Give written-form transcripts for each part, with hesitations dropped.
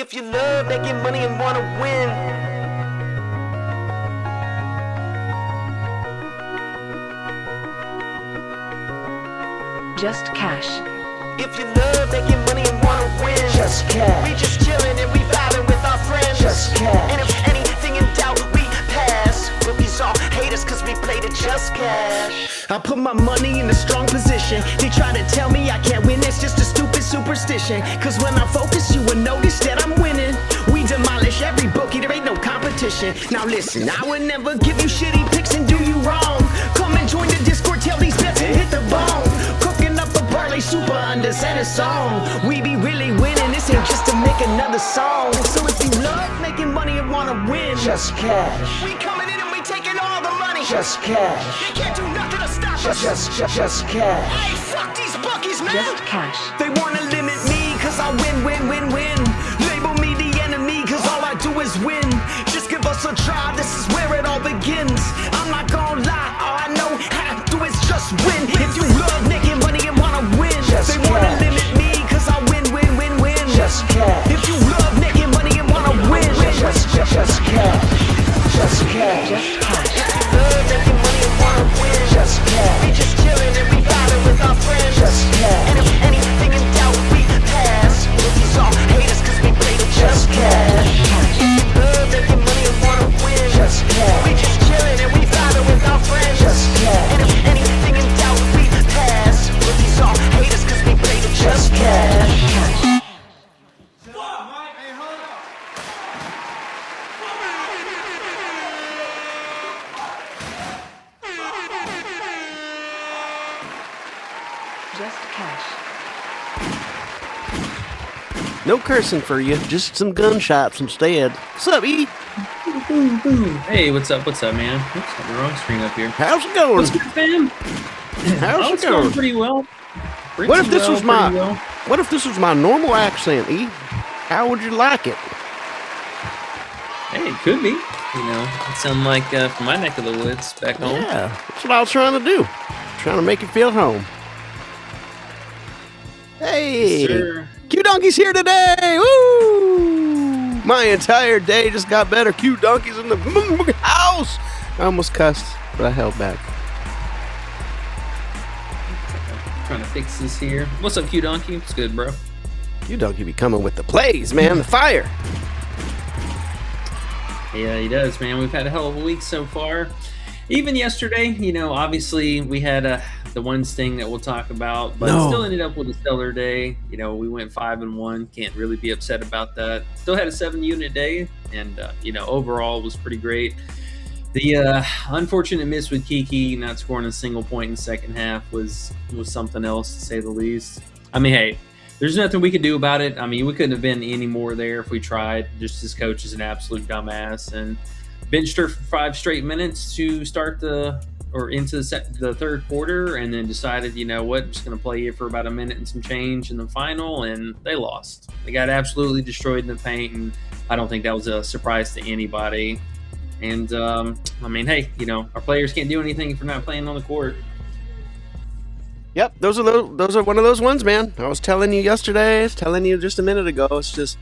If you love making money and wanna win, Just cash. if you love making money and wanna win, Just cash. we just chillin' and we vibing with our friends. Just cash. And if anything in doubt, we pass. Rookies all hate us cause we play the just cash. I put my money in a strong position. They try to tell me I can't win, it's just a stupid superstition. Cause when I focus, you will notice that I'm winning. We demolish every bookie, there ain't no competition. Now listen, I would never give you shitty picks and do you wrong. Come and join the Discord, tell these bets and hit the bone. Cooking up a parlay super under center song. We be really winning, this ain't just to make another song. So if you love making money and wanna win, Just cash. we coming in and we taking all the money. Just cash. They can't do nothing to stop us. Just cash. Hey, fuck these bookies, man. Just cash. They wanna limit me cause I win. Label me the enemy cause all I do is win. Just give us a try, this is where it all begins. I'm not gonna lie, all I know how to do is just win. If you love making money and wanna win, Just they wanna cash. limit me cause I win. Just cash. If you love making money and wanna win, Just cash. Just cash. Just cash. love making money and wanna win. Just cash. We just chillin' and we vibing with our friends. Just cash. And if anything in doubt, we pass. Rookies all hate us cause we play the just cash. Love making money and wanna win. Just cash. We just chillin' and we vibing with our friends. Just cash. And if anything in doubt, we pass. Rookies all hate us cause we play the just cash. Just cash. No cursing for you, just some gunshots instead. What's up, E? Hey, what's up, man? Oops, got the wrong screen up here. How's it going? What's good, fam? How's it It's going going? pretty well. What if this was my Pretty well. What if this was my normal accent, E? How would you like it? Hey, it could be. You know, it sounds like from my neck of the woods back home. Yeah, that's what I was trying to do. Trying to make it feel home. Hey, Sure. Q Donkey's here today. Woo! My entire day just got better. Q Donkey's in the house. I almost cussed, but I held back. Trying to fix this here. What's up, Q Donkey? It's good, bro. Q Donkey be coming with the plays, man. The fire. Yeah, he does, man. We've had a hell of a week so far. Even yesterday, you know, obviously we had the one sting that we'll talk about, but still ended up with a stellar day. You know, we went 5-1. Can't really be upset about that. Still had a 7-unit day, and you know, overall was pretty great. The unfortunate miss with Kiki not scoring a single point in the second half was something else, to say the least. I mean, hey, there's nothing we could do about it. I mean, we couldn't have been any more there if we tried. Just this coach is an absolute dumbass, and benched her for 5 straight minutes to start into the third quarter, and then decided, you know what, I'm just going to play you for about a minute and some change in the final, and they lost. They got absolutely destroyed in the paint, and I don't think that was a surprise to anybody. And I mean, hey, you know, our players can't do anything if they're not playing on the court. Yep, those are one of those ones, man. I was telling you yesterday, I was telling you just a minute ago. It's just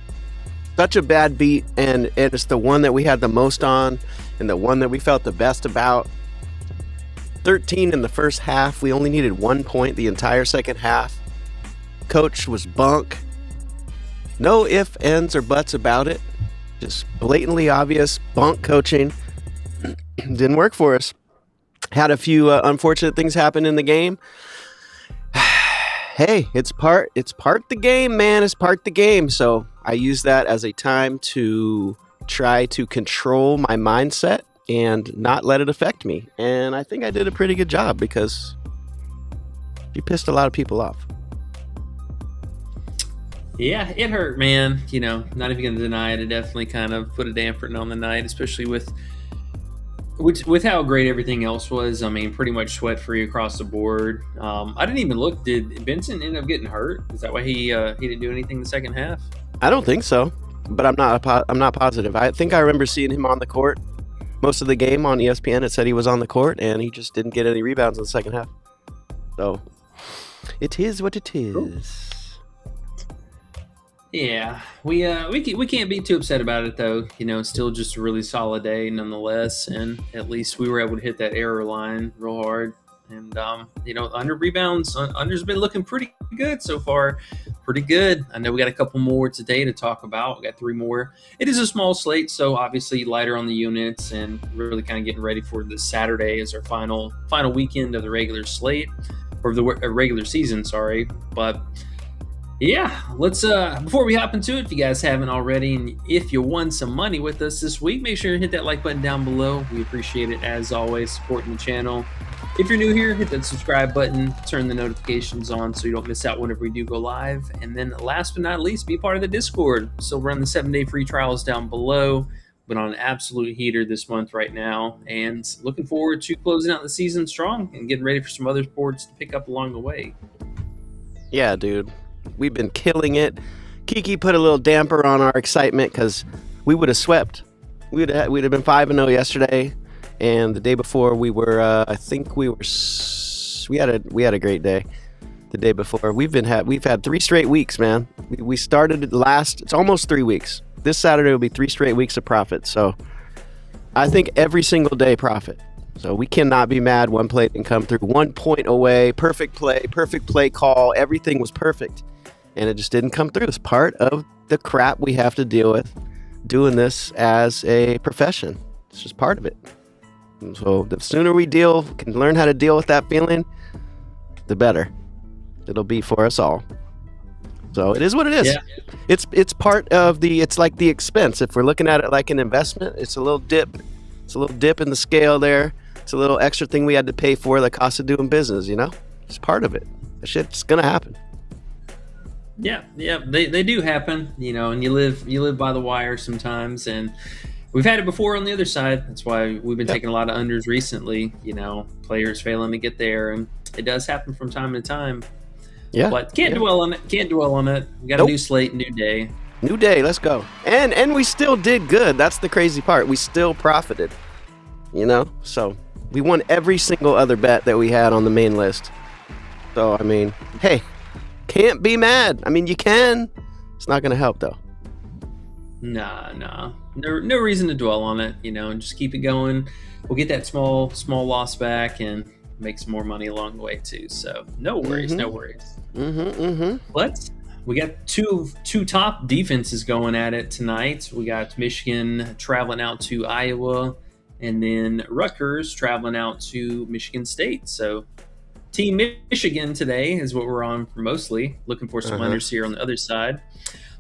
such a bad beat, and it's the one that we had the most on, and the one that we felt the best about. 13 in the first half. We only needed 1 point the entire second half. Coach was bunk. No ifs, ands, or buts about it. Just blatantly obvious bunk coaching. Didn't work for us. Had a few unfortunate things happen in the game. Hey, it's part the game, man. It's part the game. So I use that as a time to try to control my mindset and not let it affect me. And I think I did a pretty good job because you pissed a lot of people off. Yeah, it hurt, man. You know, not even going to deny it. It definitely kind of put a damper on the night, especially with how great everything else was. I mean, pretty much sweat-free across the board. I didn't even look. Did Benson end up getting hurt? Is that why he didn't do anything in the second half? I don't think so, but I'm not positive. I think I remember seeing him on the court most of the game on ESPN. It said he was on the court, and he just didn't get any rebounds in the second half. So it is what it is. Cool. Yeah, we can't be too upset about it though. It's still just a really solid day nonetheless, and at least we were able to hit that error line real hard. And under rebounds, under's been looking pretty good so far. Pretty good. I know we got a couple more today to talk about. We got 3 more. It is a small slate, so obviously lighter on the units, and really kind of getting ready for this Saturday as our final weekend of the regular slate, or the regular season. Sorry, but. Yeah, let's before we hop into it, if you guys haven't already, and if you won some money with us this week, make sure to hit that like button down below. We appreciate it as always, supporting the channel. If you're new here, hit that subscribe button, turn the notifications on so you don't miss out whenever we do go live. And then last but not least, be part of the Discord. Still run the 7-day free trials down below. Been on an absolute heater this month right now, and looking forward to closing out the season strong and getting ready for some other sports to pick up along the way. Yeah, dude. We've been killing it. Kiki put a little damper on our excitement because we would have swept. We'd have been 5-0 yesterday, and the day before we were. I think we had a great day. The day before we've had 3 straight weeks, man. We started it's almost 3 weeks. This Saturday will be 3 straight weeks of profit. So I think every single day profit. So we cannot be mad one play didn't come through. 1 point away, perfect play call. Everything was perfect. And it just didn't come through. It's part of the crap we have to deal with doing this as a profession. It's just part of it. And so the sooner we can learn how to deal with that feeling, the better it'll be for us all. So it is what it is. Yeah. It's part of it's like the expense. If we're looking at it like an investment, it's a little dip. It's a little dip in the scale there. It's a little extra thing we had to pay for the cost of doing business, It's part of it. That shit's gonna happen. Yeah, they do happen, and you live by the wire sometimes, and we've had it before on the other side. That's why we've been taking a lot of unders recently, players failing to get there, and it does happen from time to time. Yeah. But can't dwell on it. We got a new slate, new day. New day, let's go. And we still did good. That's the crazy part. We still profited. So we won every single other bet that we had on the main list. So I mean, hey, can't be mad. I mean, you can. It's not going to help though. Nah. No reason to dwell on it, and just keep it going. We'll get that small loss back and make some more money along the way too. So no worries. But we got two top defenses going at it tonight. We got Michigan traveling out to Iowa, and then Rutgers traveling out to Michigan State. So Team Michigan today is what we're on for mostly. Looking for some unders here on the other side.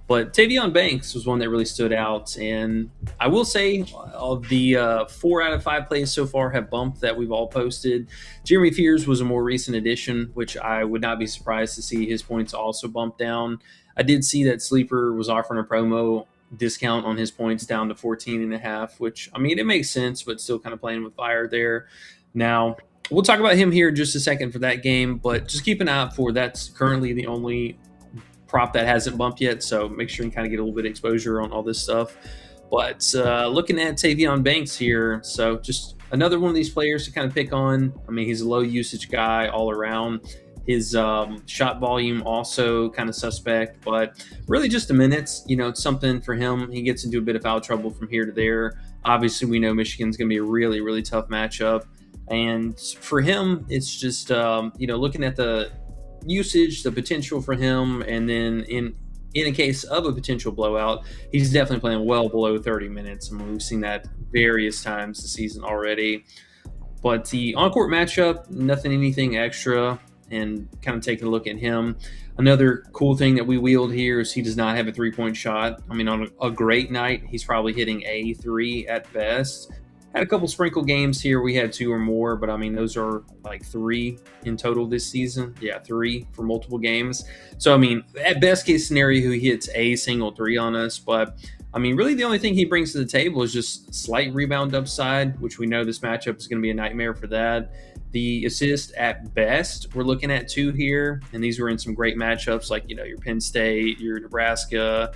But Tavion Banks was one that really stood out. And I will say of the 4 out of 5 plays so far have bumped that we've all posted. Jeremy Fears was a more recent addition, which I would not be surprised to see his points also bump down. I did see that Sleeper was offering a promo discount on his points down to 14.5, which, I mean, it makes sense, but still kind of playing with fire there. Now, we'll talk about him here in just a second for that game, but just keep an eye out for that's currently the only prop that hasn't bumped yet, so make sure you kind of get a little bit of exposure on all this stuff. But looking at Tavion Banks here, so just another one of these players to kind of pick on. I mean, he's a low usage guy all around. His shot volume also kind of suspect, but really just the minutes, it's something for him. He gets into a bit of foul trouble from here to there. Obviously, we know Michigan's going to be a really, really tough matchup. And for him, it's just, looking at the usage, the potential for him, and then in a case of a potential blowout, he's definitely playing well below 30 minutes. I mean, we've seen that various times this season already. But the on-court matchup, anything extra, and kind of taking a look at him. Another cool thing that we wheeled here is he does not have a three-point shot. I mean, on a great night, he's probably hitting a 3 at best. Had a couple sprinkle games here. We had 2 or more, but I mean, those are like 3 in total this season. Yeah, 3 for multiple games. So, I mean, at best case scenario, he hits a single 3 on us. But, I mean, really the only thing he brings to the table is just slight rebound upside, which we know this matchup is going to be a nightmare for that. The assist at best, we're looking at 2 here. And these were in some great matchups like, your Penn State, your Nebraska,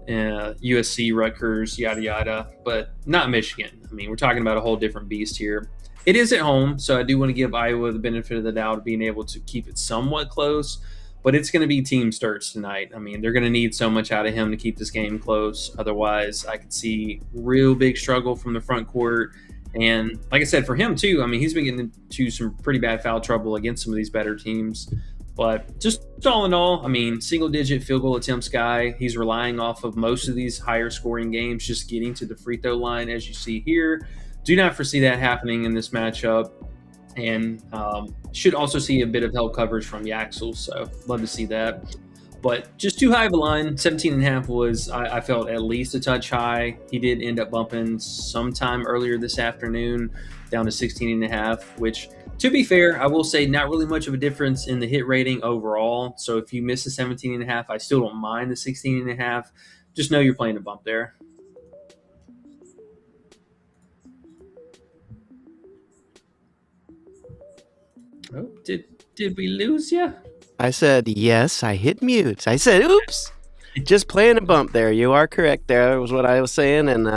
USC, Rutgers, yada, yada, but not Michigan. I mean, we're talking about a whole different beast here. It is at home, so I do want to give Iowa the benefit of the doubt of being able to keep it somewhat close, But it's going to be team Sturts tonight. I mean, they're going to need so much out of him to keep this game close. Otherwise, I could see real big struggle from the front court. And like I said, for him too, I mean, he's been getting into some pretty bad foul trouble against some of these better teams. But just all in all, I mean, single-digit field goal attempts guy. He's relying off of most of these higher-scoring games, just getting to the free throw line, as you see here. Do not foresee that happening in this matchup. And should also see a bit of help coverage from Yaxel, so love to see that. But just too high of a line. 17.5 was, I felt, at least a touch high. He did end up bumping sometime earlier this afternoon down to 16.5, which, to be fair, I will say not really much of a difference in the hit rating overall. So if you miss the 17.5, I still don't mind the 16.5. Just know you're playing a bump there. Oh, did we lose you? I said, yes, I hit mute. I said, oops. Just playing a bump there. You are correct there, was what I was saying. And,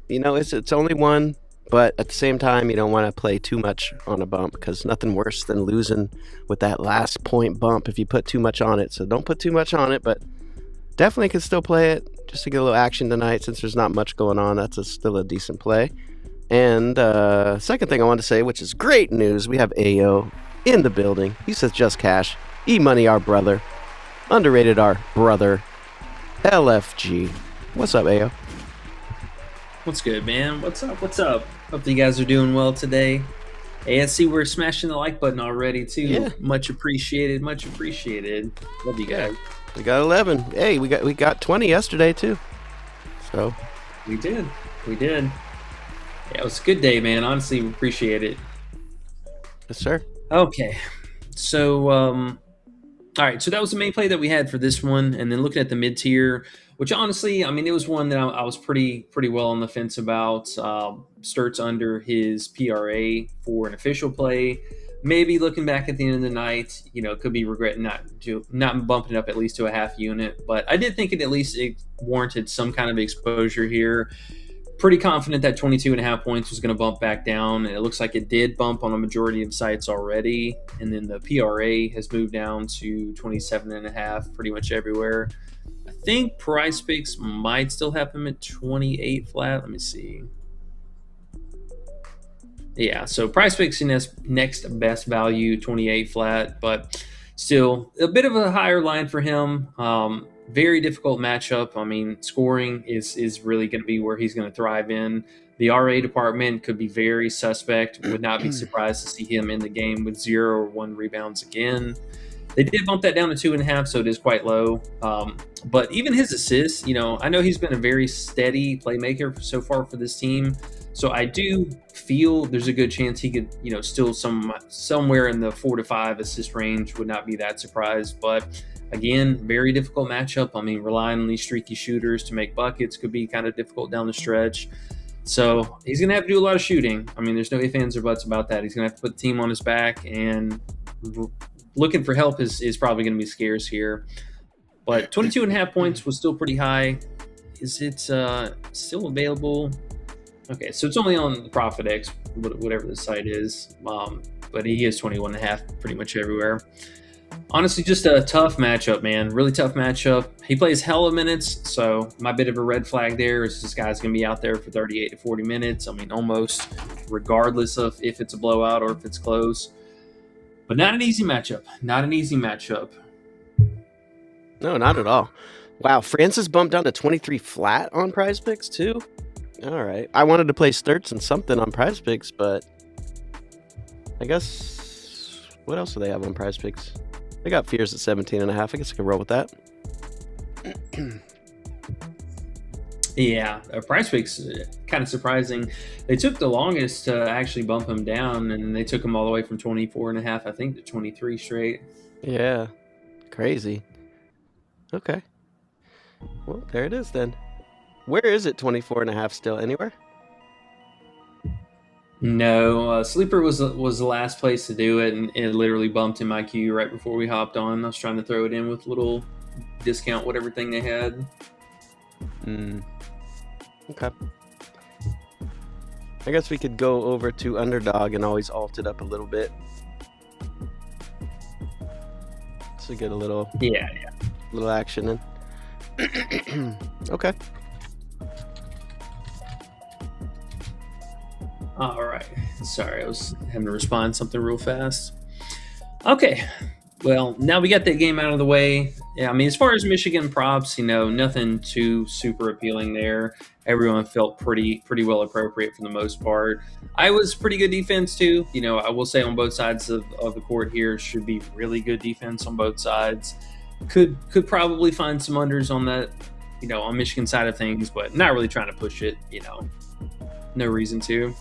it's only one. But at the same time, you don't want to play too much on a bump because nothing worse than losing with that last point bump if you put too much on it. So don't put too much on it, but definitely can still play it just to get a little action tonight since there's not much going on. That's still a decent play. And second thing I wanted to say, which is great news, we have AO in the building. He says just cash. E-Money, our brother. Underrated, our brother. LFG. What's up, AO? What's good, man? What's up? Hope you guys are doing well today. Hey, I see we're smashing the like button already, too. Yeah. Much appreciated. Love you guys. We got 11. Hey, we got 20 yesterday, too. So. We did. Yeah, it was a good day, man. Honestly, appreciate it. Yes, sir. Okay. So, all right. So that was the main play that we had for this one. And then looking at the mid-tier, which honestly, I mean, it was one that I was pretty well on the fence about. Sturts under his PRA for an official play. Maybe looking back at the end of the night, could be regretting not bumping it up at least to a half unit. But I did think it warranted some kind of exposure here. Pretty confident that 22.5 points was going to bump back down. And it looks like it did bump on a majority of sites already. And then the PRA has moved down to 27.5 pretty much everywhere. I think Price Picks might still have him at 28 flat. Let me see. Yeah, so Price Picks in his next best value, 28 flat, but still a bit of a higher line for him. Very difficult matchup. I mean, scoring is really going to be where he's going to thrive in. The RA department could be very suspect. Would not be surprised to see him in the game with 0 or 1 rebounds again. They did bump that down to 2.5, so it is quite low. But even his assists, I know he's been a very steady playmaker so far for this team. So I do feel there's a good chance he could, still somewhere in the 4 to 5 assist range. Would not be that surprised. But again, very difficult matchup. I mean, relying on these streaky shooters to make buckets could be kind of difficult down the stretch. So he's going to have to do a lot of shooting. I mean, there's no ifs, ands, or buts about that. He's going to have to put the team on his back, and looking for help is probably going to be scarce here. But 22.5 points was still pretty high. Is it still available? Okay, so it's only on the ProfitX, whatever the site is. But he is 21.5 pretty much everywhere. Honestly, just a tough matchup, man. Really tough matchup. He plays hella minutes, so my bit of a red flag there is this guy's going to be out there for 38 to 40 minutes. I mean, almost regardless of if it's a blowout or if it's close. But not an easy matchup. No, not at all. Wow, Francis bumped down to 23 flat on Prize Picks, too? All right. I wanted to play Sturts and something on Prize Picks, but I guess... What else do they have on Prize Picks? They got Fears at 17.5. I guess I could roll with that. Yeah, Price Picks, kind of surprising. They took the longest to actually bump him down, and they took him all the way from 24.5, I think, to 23 straight. Yeah, crazy. Okay. Well, there it is then. Where is it 24.5 still? Anywhere? No, Sleeper was the last place to do it, and it literally bumped in my queue right before we hopped on. I was trying to throw it in with a little discount, whatever thing they had. Okay. I guess we could go over to Underdog and always alt it up a little bit. to get a little Yeah. action in. Okay. All right. Sorry, I was having to respond to something real fast. Okay. Well, now we got that game out of the way. Yeah, I mean, as far as Michigan props, nothing too super appealing there. Everyone felt pretty well appropriate for the most part. Iowa's pretty good defense too. I will say on both sides of the court here should be really good defense on both sides. Could probably find some unders on that, on Michigan side of things, but not really trying to push it. No reason to.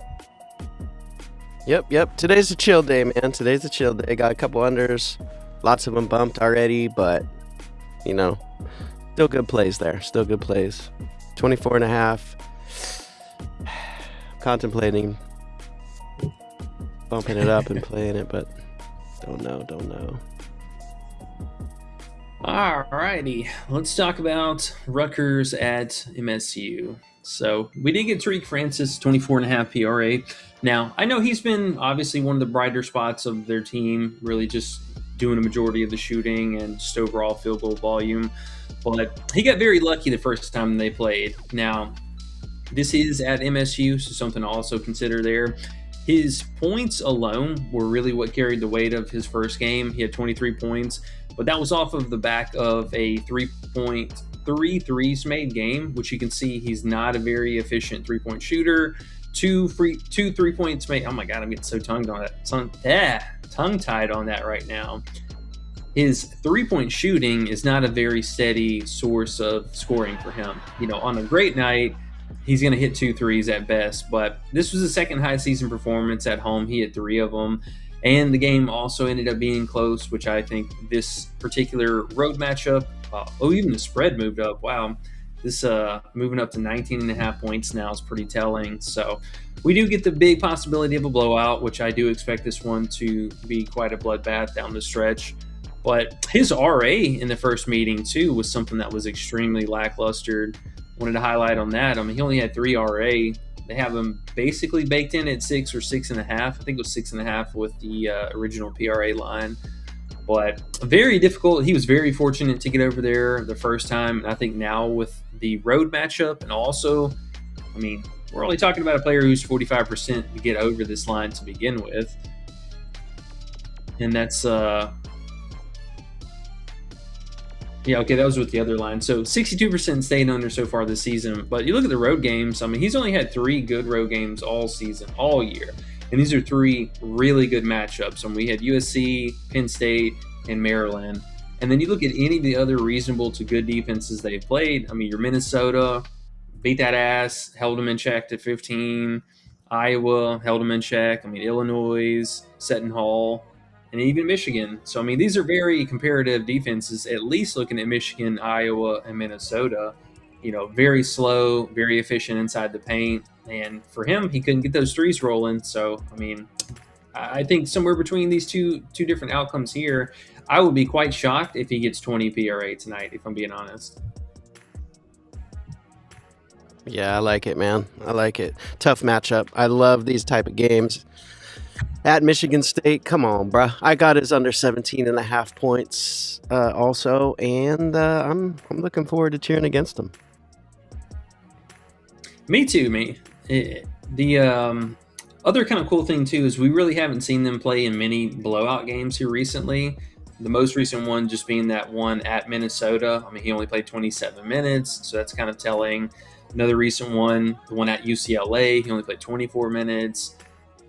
Yep. Today's a chill day, man. Today's a chill day. Got a couple unders. Lots of them bumped already, but, still good plays there. Still good plays. 24.5. Contemplating bumping it up and playing it, but don't know. All righty. Let's talk about Rutgers at MSU. So we did get Tariq Francis, 24.5 PRA. Now, I know he's been obviously one of the brighter spots of their team, really just doing a majority of the shooting and just overall field goal volume. But he got very lucky the first time they played. Now, this is at MSU, so something to also consider there. His points alone were really what carried the weight of his first game. He had 23 points, but that was off of the back of a 3 threes made game, which you can see he's not a very efficient three-point shooter. Two 3 points made. Oh my God, I'm getting so tongue-tied on that right now. His 3-point shooting is not a very steady source of scoring for him. On a great night, he's going to hit 2 threes at best, but this was his second highest season performance at home. He had 3 of them. And the game also ended up being close, which I think this particular road matchup, even the spread moved up. Wow. This moving up to 19.5 points now is pretty telling. So we do get the big possibility of a blowout, which I do expect this one to be quite a bloodbath down the stretch. But his RA in the first meeting, too, was something that was extremely lackluster. Wanted to highlight on that. I mean, he only had 3 RA. They have him basically baked in at 6 or 6.5. I think it was 6.5 with the original PRA line. But very difficult. He was very fortunate to get over there the first time. And I think now with the road matchup, and also, I mean, we're only talking about a player who's 45% to get over this line to begin with. And that's, that was with the other line. So 62% staying under so far this season. But you look at the road games, I mean, he's only had 3 good road games all season, all year. And these are 3 really good matchups. And we had USC, Penn State, and Maryland. And then you look at any of the other reasonable to good defenses they've played. I mean, your Minnesota beat that ass, held them in check to 15. Iowa held them in check. I mean, Illinois, Seton Hall, and even Michigan. So, I mean, these are very comparative defenses, at least looking at Michigan, Iowa, and Minnesota. Very slow, very efficient inside the paint. And for him, he couldn't get those threes rolling. So, I mean, I think somewhere between these two different outcomes here, I would be quite shocked if he gets 20 PRA tonight, if I'm being honest. Yeah, I like it, man. I like it. Tough matchup. I love these type of games. At Michigan State, come on, bro. I got his under 17.5 points also, and I'm looking forward to cheering against him. Me too, mate. The other kind of cool thing, too, is we really haven't seen them play in many blowout games here recently. The most recent one just being that one at Minnesota. I mean, he only played 27 minutes, so that's kind of telling. Another recent one, the one at UCLA, he only played 24 minutes.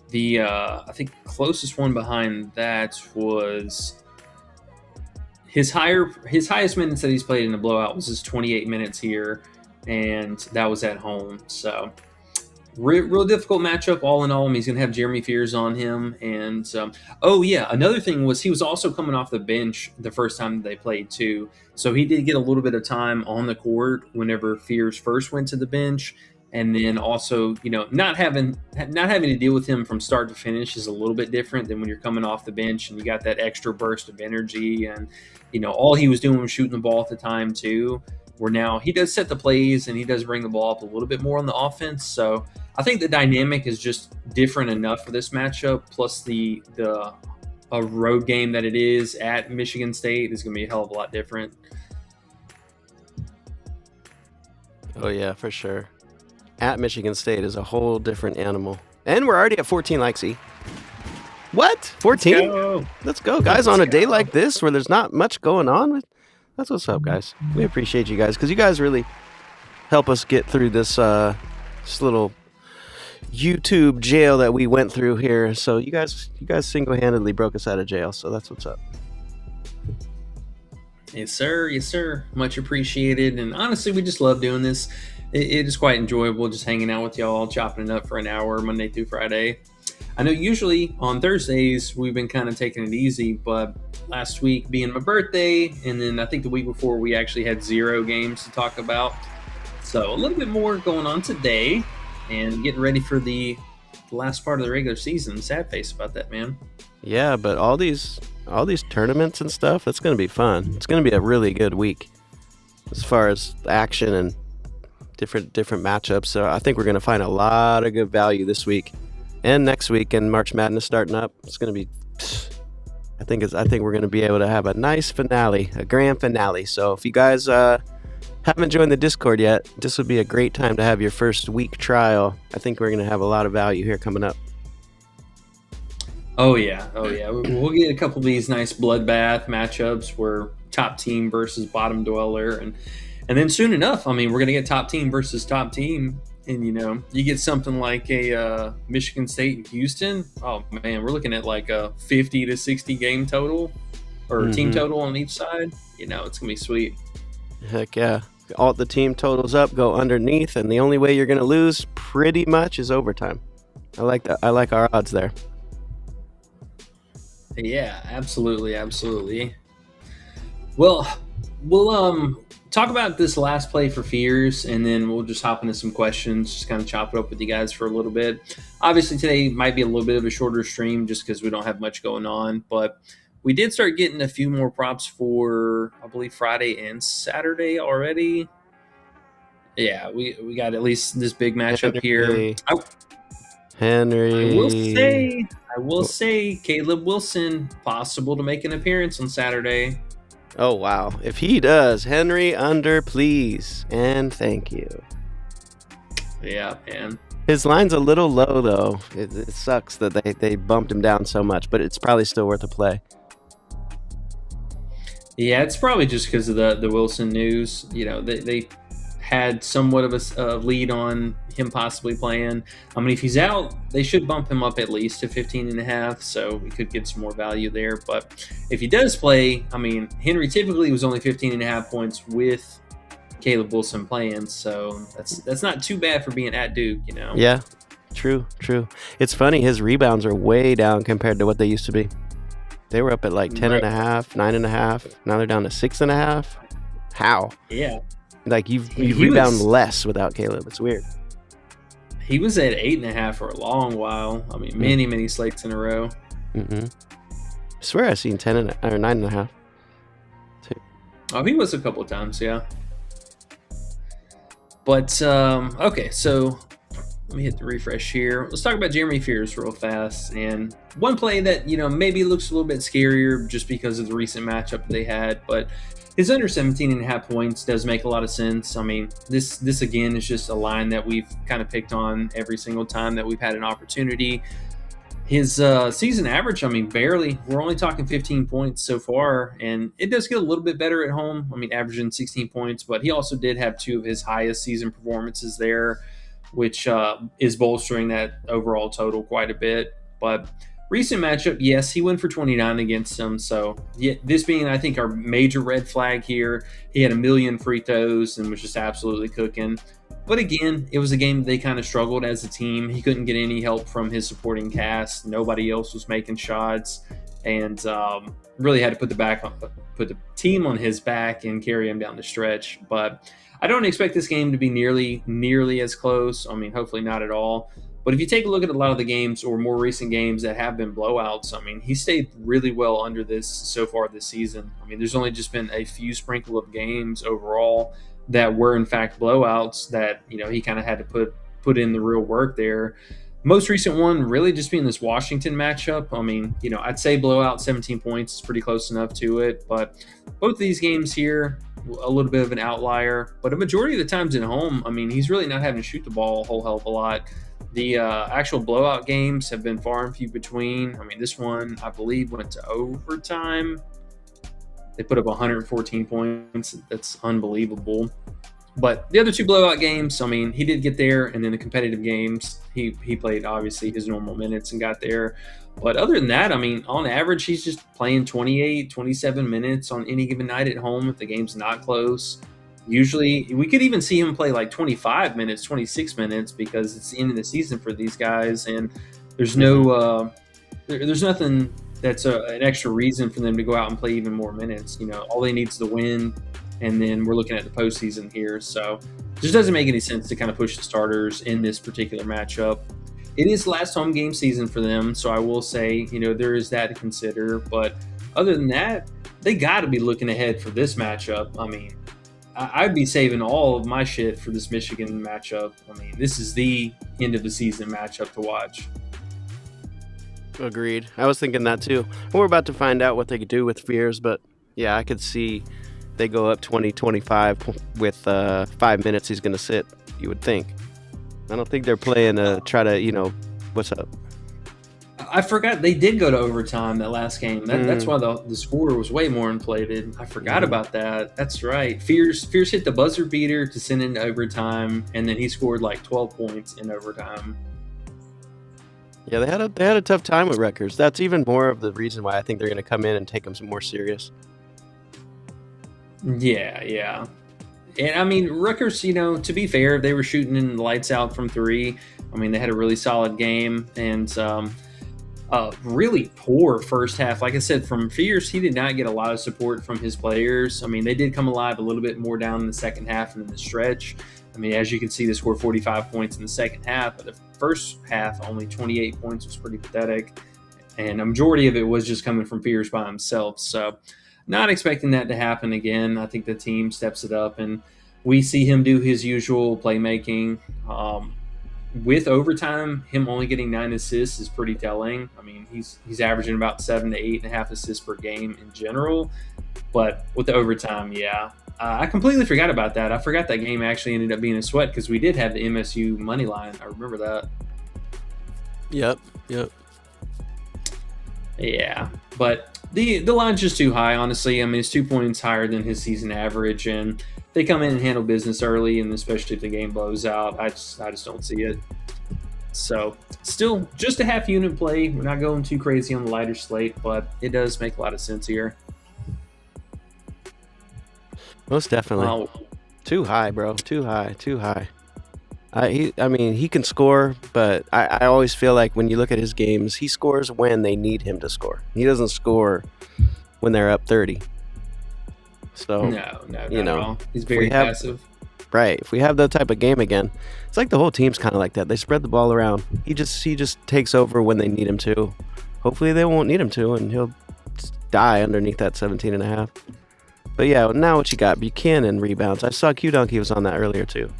The I think closest one behind that was his highest minutes that he's played in a blowout was his 28 minutes here, and that was at home. So real difficult matchup all in all. I mean, he's going to have Jeremy Fears on him. And, another thing was he was also coming off the bench the first time they played too. So he did get a little bit of time on the court whenever Fears first went to the bench. And then also, not having to deal with him from start to finish is a little bit different than when you're coming off the bench and you got that extra burst of energy. And, all he was doing was shooting the ball at the time too. Where now he does set the plays and he does bring the ball up a little bit more on the offense. So I think the dynamic is just different enough for this matchup. Plus the a road game that it is at Michigan State is going to be a hell of a lot different. Oh, yeah, for sure. At Michigan State is a whole different animal. And we're already at 14 likes, E. What? 14? Let's go, guys. On a day like this where there's not much going on. That's what's up, guys. We appreciate you guys because you guys really help us get through this little YouTube jail that we went through here. So you guys single-handedly broke us out of jail. So that's what's up. Yes, sir. Yes, sir. Much appreciated. And honestly, we just love doing this. It is quite enjoyable just hanging out with y'all, chopping it up for an hour Monday through Friday. I know usually on Thursdays we've been kind of taking it easy, but last week being my birthday, and then I think the week before we actually had 0 games to talk about. So a little bit more going on today and getting ready for the last part of the regular season. Sad face about that, man. Yeah, but all these tournaments and stuff, it's going to be fun. It's going to be a really good week as far as action and different matchups. So I think we're going to find a lot of good value this week and next week, and March Madness starting up. It's going to be, I think we're going to be able to have a nice finale, a grand finale. So if you guys haven't joined the Discord yet, this would be a great time to have your first week trial. I think we're going to have a lot of value here coming up. Oh yeah. We'll get a couple of these nice bloodbath matchups where top team versus bottom dweller, and then soon enough, I mean, we're gonna get top team versus top team, and you get something like a Michigan State and Houston. Oh man, we're looking at like a 50 to 60 game total or team total on each side. It's gonna be sweet. Heck yeah! All the team totals up, go underneath, and the only way you're gonna lose pretty much is overtime. I like that. I like our odds there. Yeah, absolutely. Well, we'll talk about this last play for fears, and then we'll just hop into some questions, just kind of chop it up with you guys for a little bit. Obviously, today might be a little bit of a shorter stream just because we don't have much going on, but we did start getting a few more props for, I believe, Friday and Saturday already. Yeah, we got at least this big matchup here. Henry. I will say Caleb Wilson possible to make an appearance on Saturday. Oh, wow. If he does, Henry under, please. And thank you. Yeah, man. His line's a little low, though. It sucks that they bumped him down so much, but it's probably still worth a play. Yeah, it's probably just because of the Wilson news. They had somewhat of a lead on him possibly playing. I mean, if he's out, they should bump him up at least to 15.5, so we could get some more value there. But if he does play, I mean, Henry typically was only 15.5 points with Caleb Wilson playing, so that's not too bad for being at Duke, Yeah, true. It's funny, his rebounds are way down compared to what they used to be. They were up at like 10.5, 9.5. Now they're down to 6.5. How? Yeah. Like you rebound less without Caleb. It's weird. He was at 8.5 for a long while. I mean, many slates in a row. I swear I seen 10 or 9.5. Oh, he was a couple of times, yeah. But okay, so let me hit the refresh here. Let's talk about Jeremy Fears real fast. And one play that maybe looks a little bit scarier just because of the recent matchup they had, but his under 17.5 points does make a lot of sense. I mean, this again is just a line that we've kind of picked on every single time that we've had an opportunity. His season average, I mean, barely. We're only talking 15 points so far, and it does get a little bit better at home. I mean, averaging 16 points, but he also did have 2 of his highest season performances there, which is bolstering that overall total quite a bit. But recent matchup, yes, he went for 29 against them. So yeah, this being, I think, our major red flag here. He had a million free throws and was just absolutely cooking. But again, it was a game they kind of struggled as a team. He couldn't get any help from his supporting cast. Nobody else was making shots, and really had to put the team on his back and carry him down the stretch. But I don't expect this game to be nearly as close. I mean, hopefully not at all. But if you take a look at a lot of the games or more recent games that have been blowouts, I mean, he stayed really well under this so far this season. I mean, there's only just been a few sprinkle of games overall that were in fact blowouts that he kind of had to put in the real work there. Most recent one really just being this Washington matchup. I mean, I'd say blowout 17 points is pretty close enough to it, but both of these games here, a little bit of an outlier, but a majority of the times at home, I mean, he's really not having to shoot the ball a whole hell of a lot. The actual blowout games have been far and few between. I mean, this one, I believe, went to overtime. They put up 114 points. That's unbelievable. But the other two blowout games, I mean, he did get there, and then the competitive games, he played obviously his normal minutes and got there. But other than that, I mean, on average, he's just playing 28, 27 minutes on any given night at home if the game's not close. Usually, we could even see him play like 25 minutes, 26 minutes because it's the end of the season for these guys, and there's there's nothing that's an extra reason for them to go out and play even more minutes. All they need is the win, and then we're looking at the postseason here. So it just doesn't make any sense to kind of push the starters in this particular matchup. It is the last home game season for them, so I will say, there is that to consider. But other than that, they got to be looking ahead for this matchup. I mean, I'd be saving all of my shit for this Michigan matchup. I mean, this is the end of the season matchup to watch. Agreed. I was thinking that too. We're about to find out what they could do with Fears, but yeah, I could see they go up 20-25 with 5 minutes he's going to sit, you would think. I don't think they're playing to try to, what's up? I forgot they did go to overtime that last game. That's why the score was way more inflated. I forgot about that. That's right. Fears hit the buzzer beater to send into overtime, and then he scored like 12 points in overtime. Yeah, they had a tough time with Rutgers. That's even more of the reason why I think they're going to come in and take them some more serious. Yeah. And I mean, Rutgers, to be fair, they were shooting in the lights out from three. I mean, they had a really solid game and really poor first half. Like I said, from Fears, he did not get a lot of support from his players. I mean, they did come alive a little bit more down in the second half and in the stretch. I mean, as you can see, they scored 45 points in the second half, but the first half, only 28 points was pretty pathetic. And a majority of it was just coming from Fears by himself. So not expecting that to happen again. I think the team steps it up and we see him do his usual playmaking. With overtime, him only getting 9 assists is pretty telling. I mean, he's averaging about 7 to 8.5 assists per game in general. But with the overtime, yeah. I completely forgot about that. I forgot that game actually ended up being a sweat because we did have the MSU money line. I remember that. Yep. Yeah, but the line's just too high, honestly. I mean, it's 2 points higher than his season average, and they come in and handle business early, and especially if the game blows out, I just don't see it. So, still, just a half unit play. We're not going too crazy on the lighter slate, but it does make a lot of sense here. Most definitely. Too high, bro. Too high. I mean, he can score, but I always feel like when you look at his games, he scores when they need him to score. He doesn't score when they're up 30. So no, not at all. He's very passive. Right. If we have that type of game again, it's like the whole team's kind of like that. They spread the ball around. He just takes over when they need him to. Hopefully they won't need him to, and he'll die underneath that 17.5. But yeah, now what you got? Buchanan rebounds. I saw Q-Donkey was on that earlier too.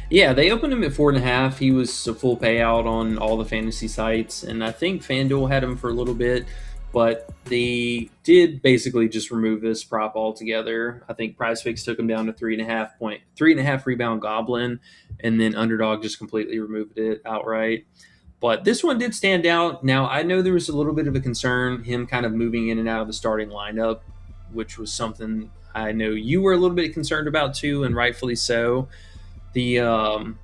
Yeah, they opened him at 4.5. He was a full payout on all the fantasy sites, and I think FanDuel had him for a little bit, but they did basically just remove this prop altogether. I think PrizePicks took him down to 3.5 rebound goblin, and then Underdog just completely removed it outright. But this one did stand out. Now, I know there was a little bit of a concern, him kind of moving in and out of the starting lineup, which was something I know you were a little bit concerned about too, and rightfully so. The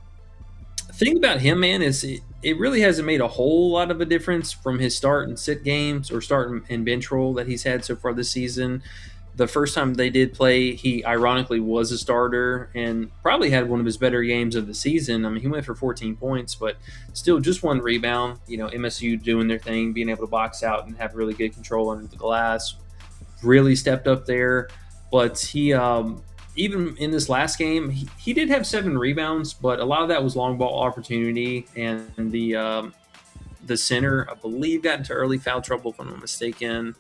thing about him, man, is it really hasn't made a whole lot of a difference from his start and sit games or start and bench role that he's had so far this season. The first time they did play, he ironically was a starter and probably had one of his better games of the season. I mean, he went for 14 points, but still just one rebound. MSU doing their thing, being able to box out and have really good control under the glass. Really stepped up there. But he, even in this last game, he did have 7 rebounds, but a lot of that was long ball opportunity. And the center, I believe, got into early foul trouble, if I'm not mistaken.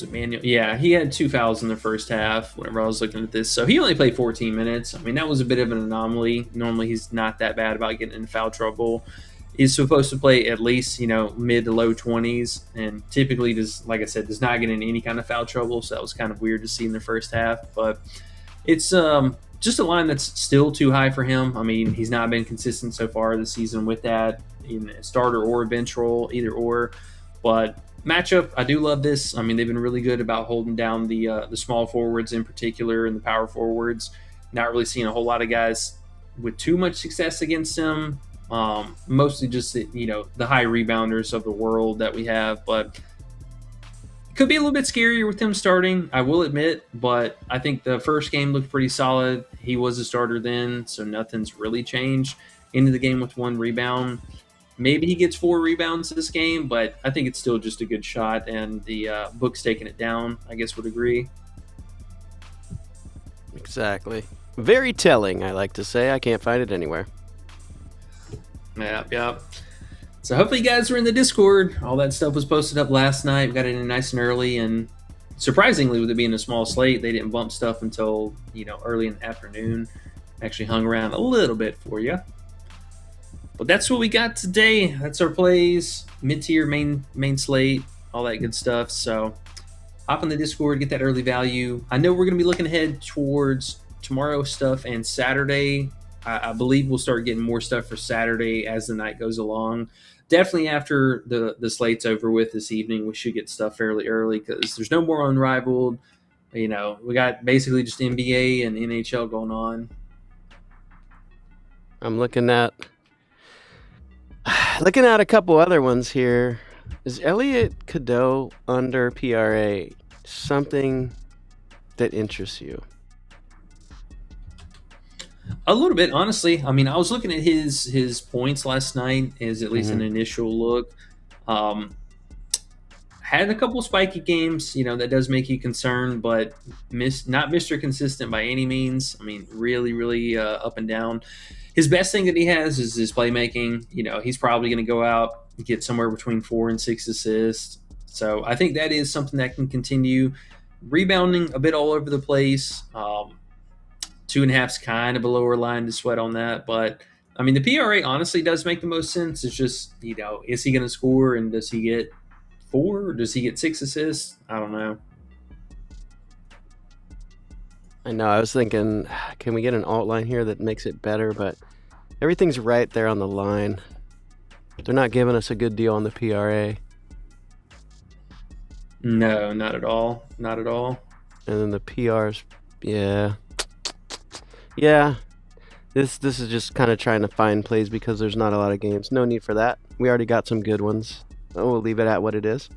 Was it Manuel? Yeah, he had 2 fouls in the first half whenever I was looking at this. So he only played 14 minutes. I mean, that was a bit of an anomaly. Normally, he's not that bad about getting in foul trouble. He's supposed to play at least, mid to low 20s, and typically like I said, does not get in any kind of foul trouble. So that was kind of weird to see in the first half. But it's just a line that's still too high for him. I mean, he's not been consistent so far this season with that, in a starter or a bench role, either or. But matchup, I do love this. I mean, they've been really good about holding down the small forwards in particular and the power forwards. Not really seeing a whole lot of guys with too much success against him. Mostly just the high rebounders of the world that we have, but it could be a little bit scarier with him starting, I will admit. But I think the first game looked pretty solid. He was a starter then, so nothing's really changed. Into the game with 1 rebound. Maybe he gets 4 rebounds this game, but I think it's still just a good shot, and the book's taking it down, I guess would agree. Exactly. Very telling, I like to say. I can't find it anywhere. Yeah. So hopefully you guys were in the Discord. All that stuff was posted up last night. We got it in nice and early, and surprisingly, with it being a small slate, they didn't bump stuff until early in the afternoon. Actually hung around a little bit for you. But that's what we got today. That's our plays, mid-tier, main slate, all that good stuff. So hop on the Discord, get that early value. I know we're going to be looking ahead towards tomorrow's stuff and Saturday. I believe we'll start getting more stuff for Saturday as the night goes along. Definitely after the slate's over with this evening, we should get stuff fairly early because there's no more Unrivaled. We got basically just NBA and NHL going on. I'm looking at a couple other ones here. Is Elliot Cadeau under PRA something that interests you? A little bit, honestly. I mean, I was looking at his points last night as at least an initial look. Had a couple spiky games, that does make you concerned, but not Mr. Consistent by any means. I mean, really, really up and down. His best thing that he has is his playmaking. He's probably going to go out and get somewhere between 4 and 6 assists. So I think that is something that can continue. Rebounding a bit all over the place. 2.5 is kind of a lower line to sweat on that. But, I mean, the PRA honestly does make the most sense. It's just, is he going to score, and does he get 4 or does he get 6 assists? I don't know. I know. I was thinking, can we get an alt line here that makes it better? But everything's right there on the line. They're not giving us a good deal on the PRA. No, not at all. Not at all. And then the PRs, yeah. Yeah. This is just kind of trying to find plays because there's not a lot of games. No need for that. We already got some good ones. We'll leave it at what it is.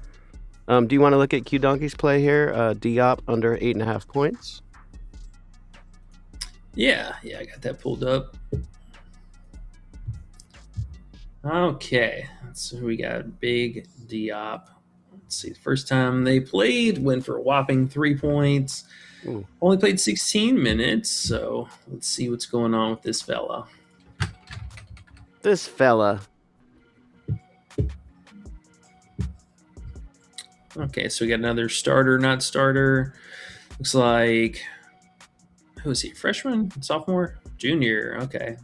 Do you want to look at Q Donkey's play here? Diop under 8.5 points. Yeah, I got that pulled up. Okay, so we got Big Diop. Let's see, the first time they played, went for a whopping 3 points. Ooh. Only played 16 minutes, so let's see what's going on with this fella. This fella. Okay, so we got another starter, not starter. Looks like, who is he? Freshman? Sophomore? Junior? Okay.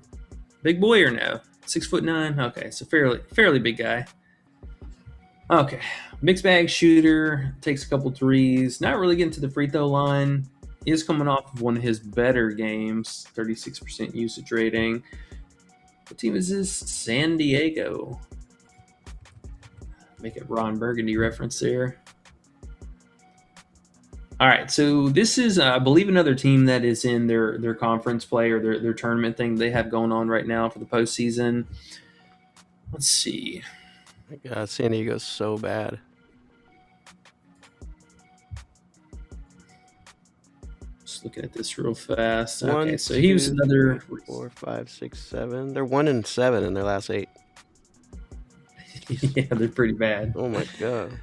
Big boy or no? 6'9". Okay, so fairly big guy. Okay. Mixed bag shooter, takes a couple threes. Not really getting to the free throw line. Is coming off of one of his better games. 36% usage rating. What team is this? San Diego. Make a Ron Burgundy reference there. All right, so this is, I believe, another team that is in their conference play or their tournament thing they have going on right now for the postseason. Let's see. My God, San Diego's so bad. Just looking at this real fast. One, okay, so he was two, another 3, 4, 5, 6, 7. They're 1-7 in their last 8. Yeah, they're pretty bad. Oh my God.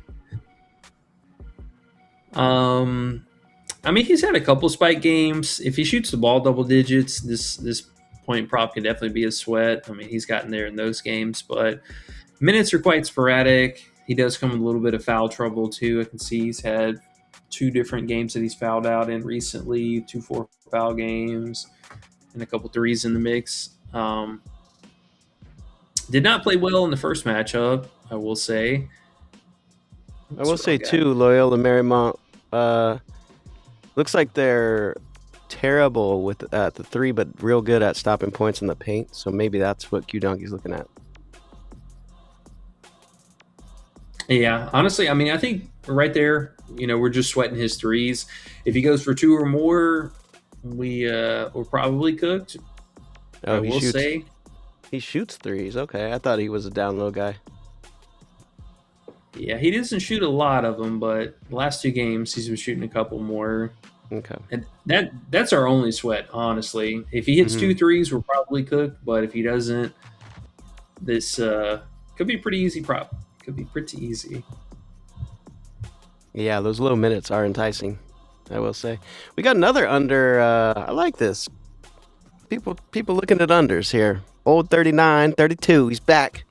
I mean, he's had a couple spike games. If he shoots the ball double digits, this point prop could definitely be a sweat. I mean, he's gotten there in those games, but minutes are quite sporadic. He does come with a little bit of foul trouble too. I can see he's had 2 different games that he's fouled out in recently, 2 4-foul games, and a couple threes in the mix. Did not play well in the first matchup, I will say. I will say too, Loyola Marymount looks like they're terrible with the 3, but real good at stopping points in the paint. So maybe that's what Q Donkey's looking at. Yeah, honestly, I mean, I think right there, we're just sweating his threes. If he goes for 2 or more, we're probably cooked. Oh, I will say he shoots threes. Okay, I thought he was a down low guy. Yeah, he doesn't shoot a lot of them, but the last 2 games he's been shooting a couple more. Okay, and that's our only sweat, honestly. If he hits 2 threes, we're probably cooked. But if he doesn't, this could be pretty easy prop. Could be pretty easy. Yeah, those low minutes are enticing, I will say. We got another under. I like this. People looking at unders here. Old 39, 32. He's back.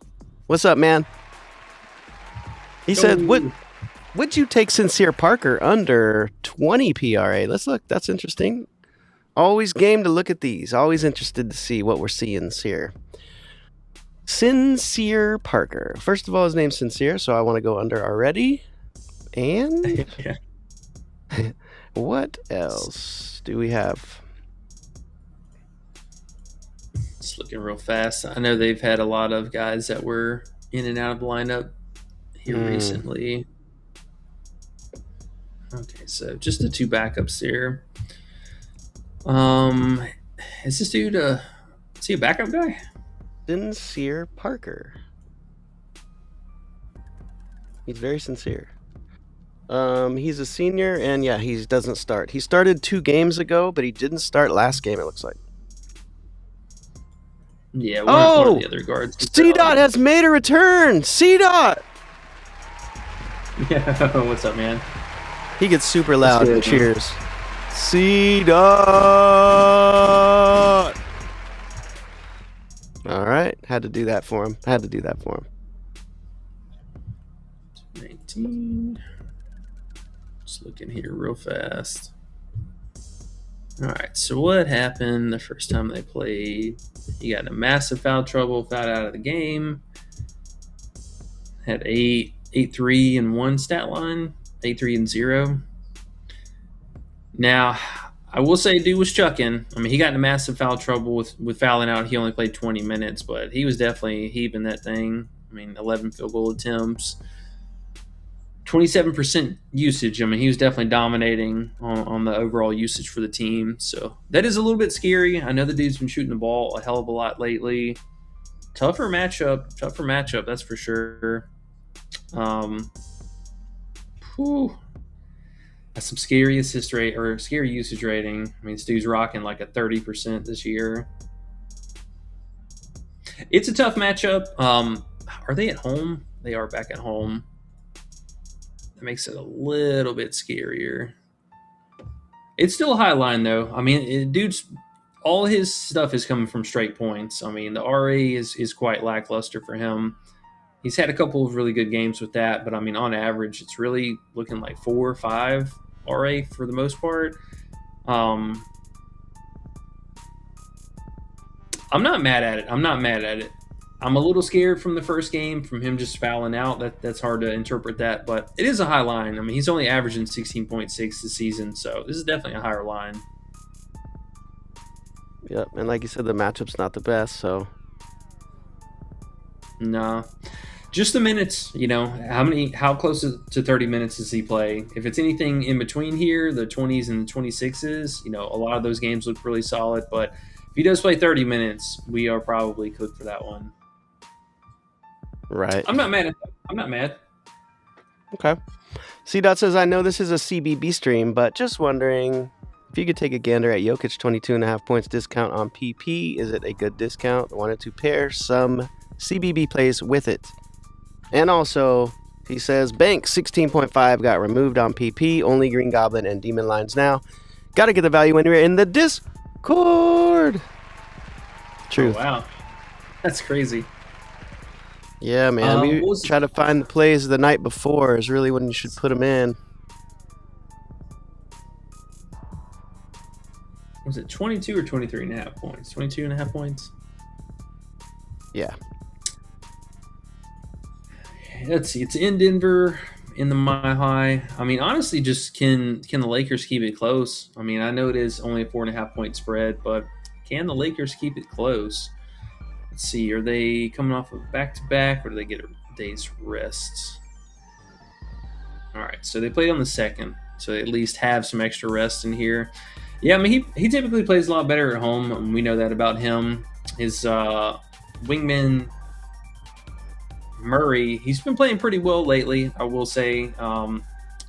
What's up, man? He said, would you take Sincere Parker under 20 PRA? Let's look. That's interesting. Always game to look at these. Always interested to see what we're seeing here. Sincere Parker. First of all, his name's Sincere, so I want to go under already. And what else do we have? It's looking real fast. I know they've had a lot of guys that were in and out of the lineup here recently. Okay, so just the 2 backups here. Is this dude is he a backup guy? Sincere Parker. He's very sincere. He's a senior, and yeah, he doesn't start. He started 2 games ago, but he didn't start last game, it looks like. Yeah, one of the other guards. C-Dot has made a return! C-Dot! Yeah, what's up, man? He gets super loud and cheers. C-Dot! All right, had to do that for him. 19. Just looking here real fast. All right, so what happened the first time they played? He got in a massive foul trouble, fouled out of the game. Had 8-3 and 1 stat line, 8-3 and 0. Now, I will say dude was chucking. I mean, he got into massive foul trouble with fouling out. He only played 20 minutes, but he was definitely heaving that thing. I mean, 11 field goal attempts, 27% usage. I mean, he was definitely dominating on the overall usage for the team. So that is a little bit scary. I know the dude's been shooting the ball a hell of a lot lately. Tougher matchup, that's for sure. That's some scary assist rate or scary usage rating. I mean, this dude's rocking like a 30% this year. It's a tough matchup. Are they at home? They are back at home. That makes it a little bit scarier. It's still a high line, though. I mean, dude's all his stuff is coming from straight points. I mean, the RA is quite lackluster for him. He's had a couple of really good games with that, but I mean, on average, it's really looking like 4 or 5 RA for the most part. I'm not mad at it. I'm a little scared from the first game, from him just fouling out. That's hard to interpret that, but it is a high line. I mean, he's only averaging 16.6 this season, so this is definitely a higher line. Yep, and like you said, the matchup's not the best, so. No. Just the minutes, how close to 30 minutes does he play? If it's anything in between here, the 20s and the 26s, a lot of those games look really solid, but if he does play 30 minutes, we are probably cooked for that one. Right. I'm not mad at that. I'm not mad. Okay. C-Dot says, I know this is a CBB stream, but just wondering if you could take a gander at Jokic 22.5 points discount on PP. Is it a good discount? Wanted to pair some CBB plays with it. And also, he says, Bank 16.5 got removed on PP. Only Green Goblin and Demon lines now. Got to get the value anywhere in the Discord. Truth. Oh, wow. That's crazy. Yeah, man. We try to find the plays the night before is really when you should put them in. Was it 22 or 23 and a half points? 22 and a half points. Yeah. Let's see. It's in Denver in the Mile High. I mean, honestly, just can the Lakers keep it close? I mean, I know it is only a 4.5 point spread, but can the Lakers keep it close? Let's see. Are they coming off of back to back, or do they get a day's rest? All right. So they played on the 2nd, so they at least have some extra rest in here. Yeah, I mean, he typically plays a lot better at home, and we know that about him. His wingman Murray, he's been playing pretty well lately, I will say.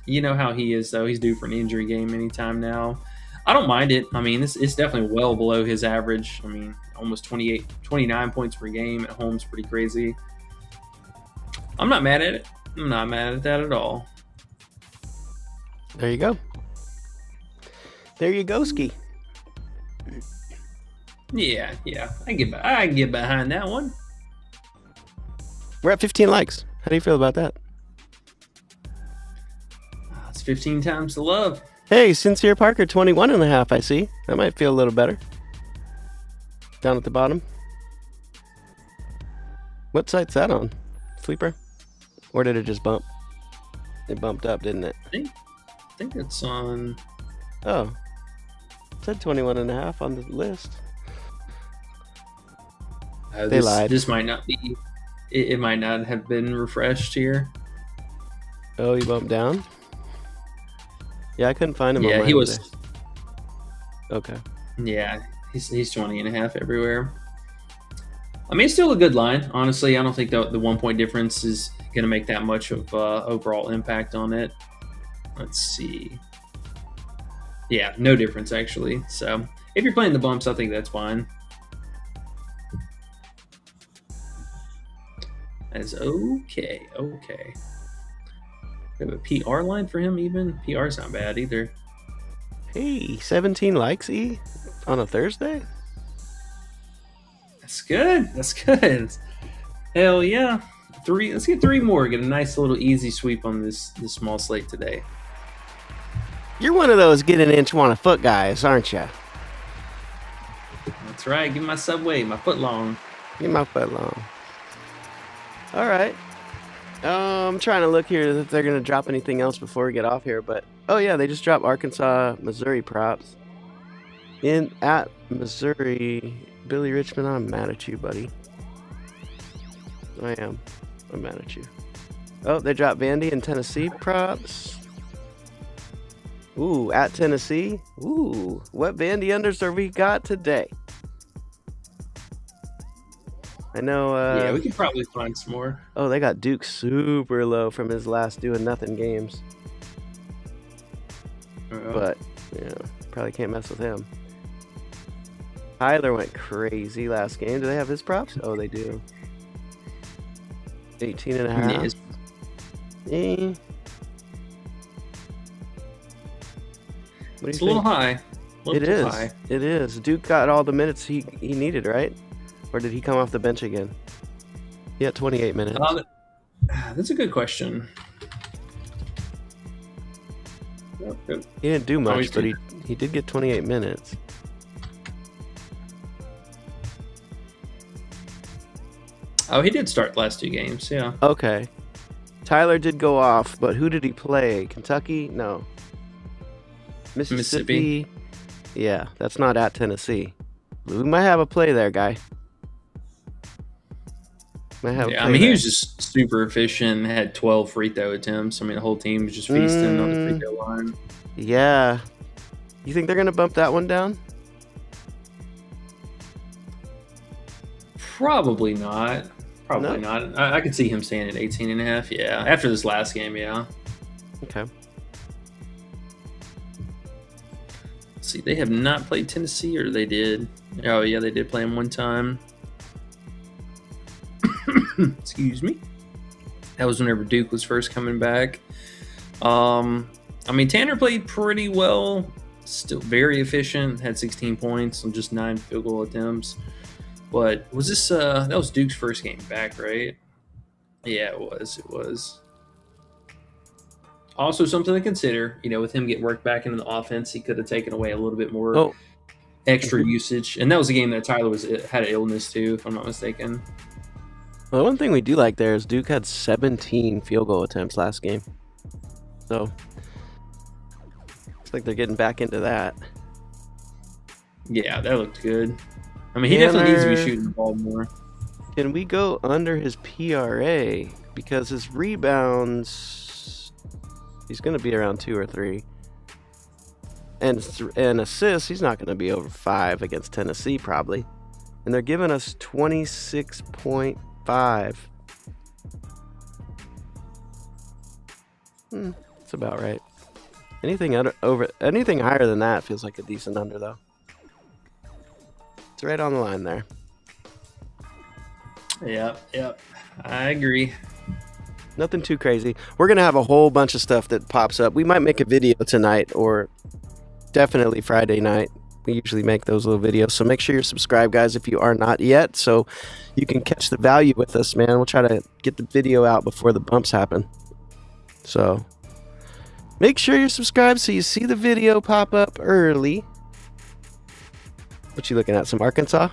You know how he is, though. He's due for an injury game anytime now. I don't mind it. I mean, it's definitely well below his average. I mean, almost 29 points per game at home is pretty crazy. I'm not mad at it. I'm not mad at that at all. There you go. There you go, Ski. Yeah. I can get behind that one. We're at 15 likes. How do you feel about that? It's 15 times the love. Hey, Sincere Parker, 21 and a half, I see. That might feel a little better. Down at the bottom. What site's that on? Sleeper? Or did it just bump? It bumped up, didn't it? I think it's on... Oh. It said 21 and a half on the list. They lied. This might not be... It might not have been refreshed here. Oh, he bumped down? Yeah, I couldn't find him. Yeah, on he was... Okay. Yeah, he's 20 and a half everywhere. I mean, it's still a good line. Honestly, I don't think the 1 point difference is going to make that much of overall impact on it. Let's see. Yeah, no difference, actually. So if you're playing the bumps, I think that's fine. That's okay. We have a PR line for him even. PR's not bad either. Hey, 17 likes, E? On a Thursday? That's good. Hell yeah. Let's get 3 more. Get a nice little easy sweep on this small slate today. You're one of those get an inch, want a foot guys, aren't you? That's right. Give me my subway, my foot long. Get my foot long. All right. I'm trying to look here if they're going to drop anything else before we get off here. But, oh, yeah, they just dropped Arkansas, Missouri props. At Missouri, Billy Richmond, I'm mad at you, buddy. I am. I'm mad at you. Oh, they dropped Vandy and Tennessee props. Ooh, at Tennessee. Ooh, what Vandy unders have we got today? I know. Yeah, we could probably find some more. Oh, they got Duke super low from his last doing nothing games. But, yeah, probably can't mess with him. Tyler went crazy last game. Do they have his props? Oh, they do. 18 and a half. Yes. It's a little high. It is. Duke got all the minutes he needed, right? Or did he come off the bench again? He had 28 minutes. That's a good question. He didn't do much, but he did get 28 minutes. Oh, he did start the last 2 games, yeah. Okay. Tyler did go off, but who did he play? Kentucky? No. Mississippi? Yeah, that's not at Tennessee. We might have a play there, guy. He was just super efficient, had 12 free throw attempts. I mean, the whole team was just feasting on the free throw line. Yeah. You think they're going to bump that one down? Probably not. Not. I could see him staying at 18 and a half. Yeah. After this last game, yeah. Okay. Let's see, they have not played Tennessee, or they did. Oh, yeah, they did play him one time. Excuse me. That was whenever Duke was first coming back. I mean, Tanner played pretty well. Still very efficient. Had 16 points on just 9 field goal attempts. But was this that was Duke's first game back, right? Yeah, it was. Also something to consider, with him getting worked back into the offense, he could have taken away a little bit more extra usage, and that was a game that Tyler had an illness too, if I'm not mistaken. Well, one thing we do like there is Duke had 17 field goal attempts last game. So, looks like they're getting back into that. Yeah, that looked good. I mean, he definitely needs to be shooting the ball more. Can we go under his PRA? Because his rebounds, he's going to be around 2 or 3. And assists, he's not going to be over 5 against Tennessee probably. And they're giving us 26.5. That's about right. Anything higher than that feels like a decent under though. It's right on the line there. Yep. I agree. Nothing too crazy. We're going to have a whole bunch of stuff that pops up. We might make a video tonight or definitely Friday night. We usually make those little videos. So make sure you're subscribed, guys, if you are not yet, so you can catch the value with us, man. We'll try to get the video out before the bumps happen. So make sure you're subscribed so you see the video pop up early. What you looking at? Some Arkansas?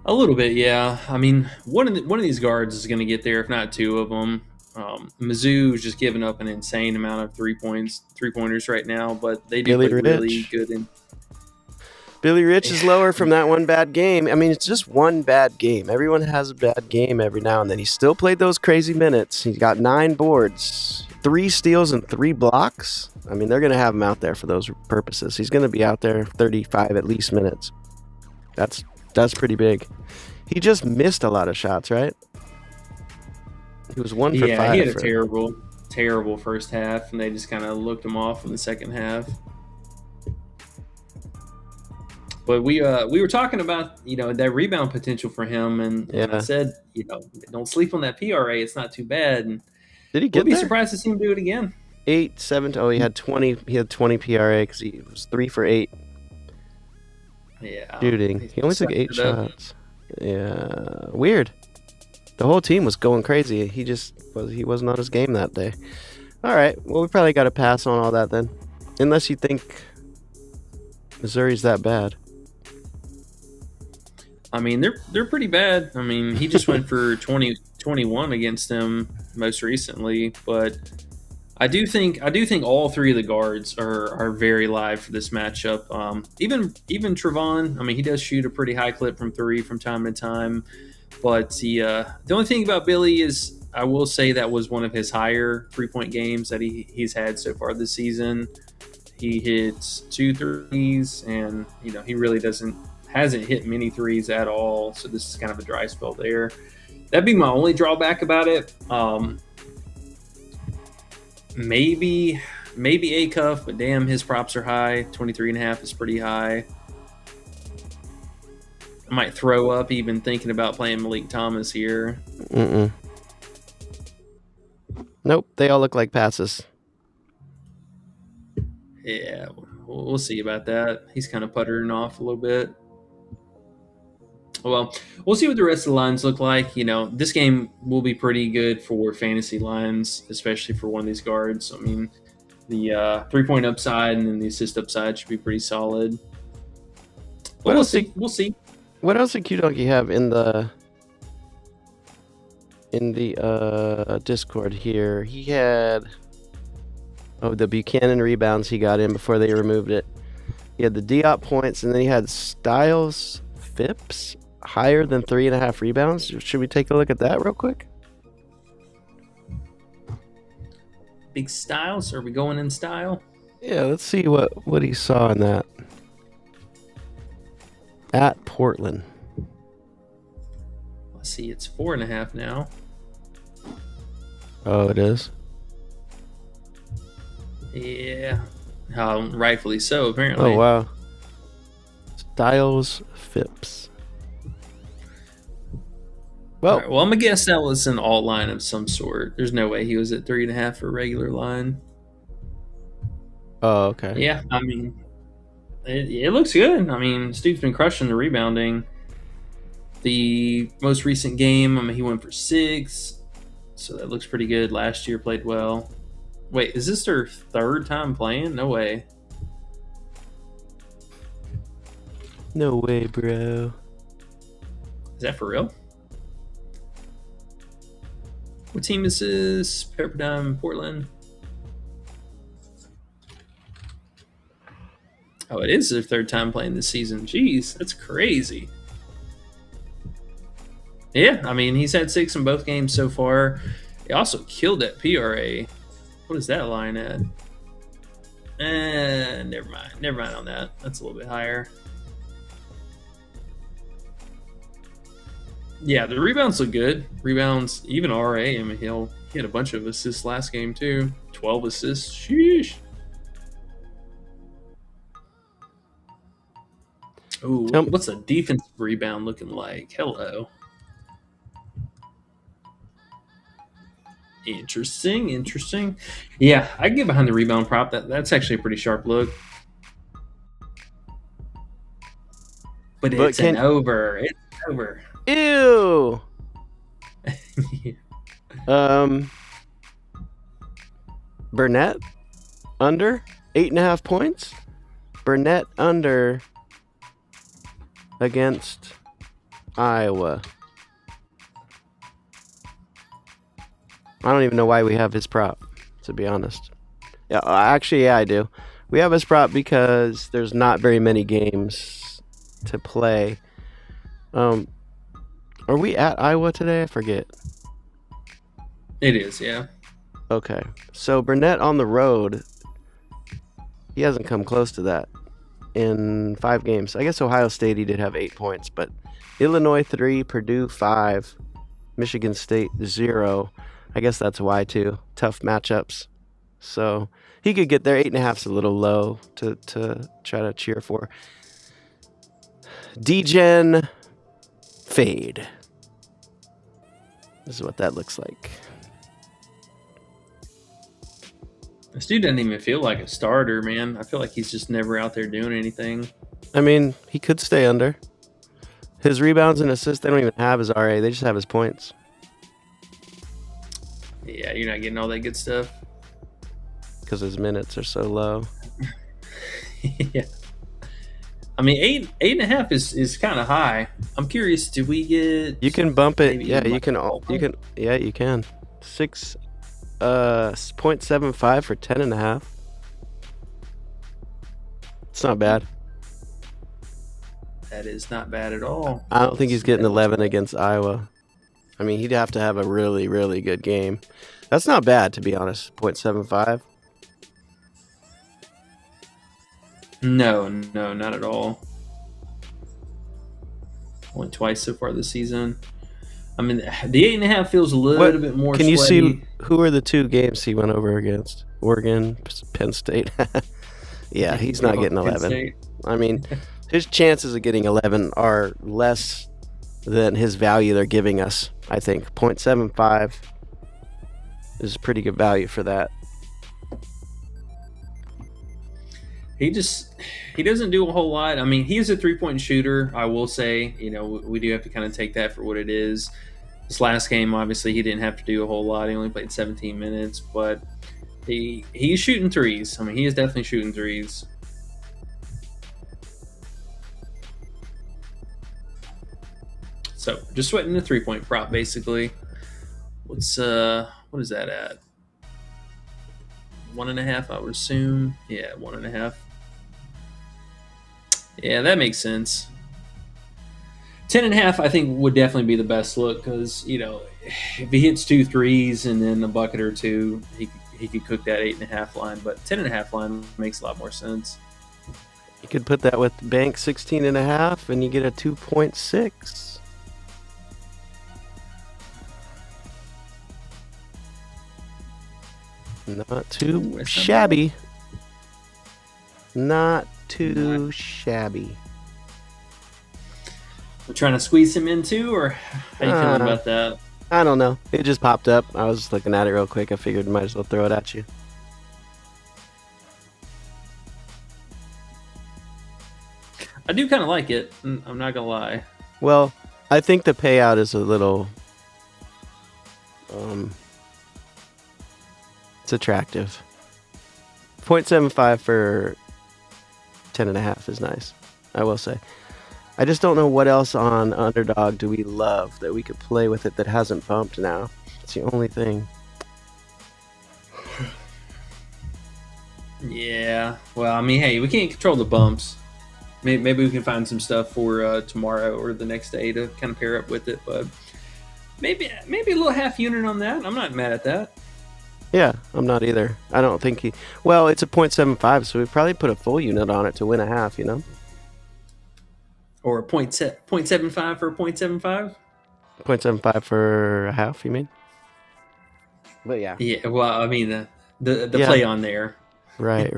A little bit, yeah. I mean, one of these guards is going to get there, if not two of them. Mizzou is just giving up an insane amount of 3-pointers right now, but they do play really good. Billy Rich is lower from that one bad game. I mean, it's just one bad game. Everyone has a bad game every now and then. He still played those crazy minutes. He got 9 boards, 3 steals, and 3 blocks. I mean, they're going to have him out there for those purposes. He's going to be out there 35 at least minutes. That's pretty big. He just missed a lot of shots, right? He was 1 for 5. Yeah, he had a terrible first half, and they just kind of looked him off in the second half. But we were talking about, that rebound potential for him, and I said, don't sleep on that PRA. It's not too bad. And did he get we'll be surprised to see him do it again. 8, 7. Oh, he had 20. He had 20 PRA because he was 3 for 8. Yeah, shooting. He only took 8 shots. Yeah, weird. The whole team was going crazy. He wasn't on his game that day. All right. Well, we probably got to pass on all that then, unless you think Missouri's that bad. I mean, they're pretty bad. I mean, he just went for 21 against them most recently, but I do think all 3 of the guards are very live for this matchup. Even Trevon, I mean, he does shoot a pretty high clip from 3 from time to time, but the only thing about Billy is, I will say that was one of his higher 3-point games that he's had so far this season. He hits 2 threes, and he really hasn't hit many threes at all. So this is kind of a dry spell there. That'd be my only drawback about it. Maybe A-Cuff, but damn, his props are high. 23.5 is pretty high. I might throw up even thinking about playing Malik Thomas here. Nope, they all look like passes. Yeah, we'll see about that. He's kind of puttering off a little bit. Well, we'll see what the rest of the lines look like. This game will be pretty good for fantasy lines, especially for one of these guards. I mean, the 3-point upside and then the assist upside should be pretty solid. But we'll see. What else did Q-Donkey have in the Discord here? He had the Buchanan rebounds he got in before they removed it. He had the Diop points, and then he had Styles Phipps higher than 3.5 rebounds. Should we take a look at that real quick? Big Styles? Are we going in style? Yeah, let's see what he saw in that. At Portland. Let's see, it's 4.5 now. Oh, it is? Yeah. Rightfully so, apparently. Oh, wow. Styles Phipps. Well, right, I'm going to guess that was an alt line of some sort. There's no way he was at 3.5 for a regular line. Oh, okay. Yeah, I mean, it looks good. I mean, Steve's been crushing the rebounding. The most recent game, I mean, he went for 6, so that looks pretty good. Last year played well. Wait, is this their 3rd time playing? No way. No way, bro. Is that for real? What team is this? Pepperdine, Portland. Oh, it is their third time playing this season. Jeez, that's crazy. Yeah, I mean, he's had 6 in both games so far. He also killed that PRA. What is that line at? Never mind. Never mind on that. That's a little bit higher. Yeah, the rebounds look good. Rebounds, even RA. I mean, he had a bunch of assists last game, too. 12 assists. Sheesh. Ooh, what's a defensive rebound looking like? Hello. Interesting. Yeah, I can get behind the rebound prop. That's actually a pretty sharp look. But it's an over. It's over. Ew. Burnett under 8.5 points. Burnett under against Iowa. I don't even know why we have his prop, to be honest. Yeah, actually, yeah, I do. We have his prop because there's not very many games to play. Are we at Iowa today? I forget. It is, yeah. Okay. So Burnett on the road, he hasn't come close to that in 5 games. I guess Ohio State, he did have 8 points, but Illinois 3, Purdue 5, Michigan State 0. I guess that's why, too. Tough matchups. So he could get there. 8.5's a little low to try to cheer for. Degen fade. This is what that looks like. This dude doesn't even feel like a starter, man. I feel like he's just never out there doing anything. I mean, he could stay under. His rebounds and assists, they don't even have his RA. They just have his points. Yeah, you're not getting all that good stuff. Because his minutes are so low. Yeah. I mean, 8.5 is kind of high. I'm curious, do we get... You can bump it. Yeah, you can. Yeah, you can. 0.75 for 10.5. It's not bad. That is not bad at all. I don't think he's getting 11 against Iowa. I mean, he'd have to have a really, really good game. That's not bad, to be honest. 0.75. No, not at all. Went twice so far this season. I mean, the 8.5 feels a little bit more. Can you sweaty. see who are the 2 games he went over against? Oregon, Penn State. Yeah, he's not getting 11. I mean, his chances of getting 11 are less than his value they're giving us, I think. 0.75 is a pretty good value for that. He doesn't do a whole lot. I mean, he is a 3-point shooter, I will say. You know, we do have to kind of take that for what it is. This last game, obviously, he didn't have to do a whole lot. He only played 17 minutes, but he's shooting threes. I mean, he is definitely shooting threes. So, just sweating the 3-point prop, basically. What is that at? 1.5, I would assume. Yeah, 1.5. Yeah, that makes sense. 10.5, I think, would definitely be the best look because, you know, if he hits 2 threes and then a bucket or 2, he could cook that 8.5 line. But 10.5 line makes a lot more sense. You could put that with bank 16.5 and you get a 2.6. Not too shabby. Not too shabby. We're trying to squeeze him in too, or how you feeling about that? I don't know. It just popped up. I was just looking at it real quick. I figured I might as well throw it at you. I do kind of like it. I'm not gonna lie. Well, I think the payout is a little it's attractive. 0.75 for 10.5 is nice, I will say. I just don't know what else on Underdog do we love that we could play with it that hasn't bumped now. It's the only thing. Yeah. Well, I mean, hey, we can't control the bumps. Maybe we can find some stuff for tomorrow or the next day to kind of pair up with it. But maybe a little half unit on that. I'm not mad at that. Yeah, I'm not either. I don't think he... Well, it's a 0.75, so we probably put a full unit on it to win a half, you know? Or a 0.75 for a 0.75? 0.75 for a half, you mean? But yeah. Yeah, well, I mean, the Yeah. play on there. Right.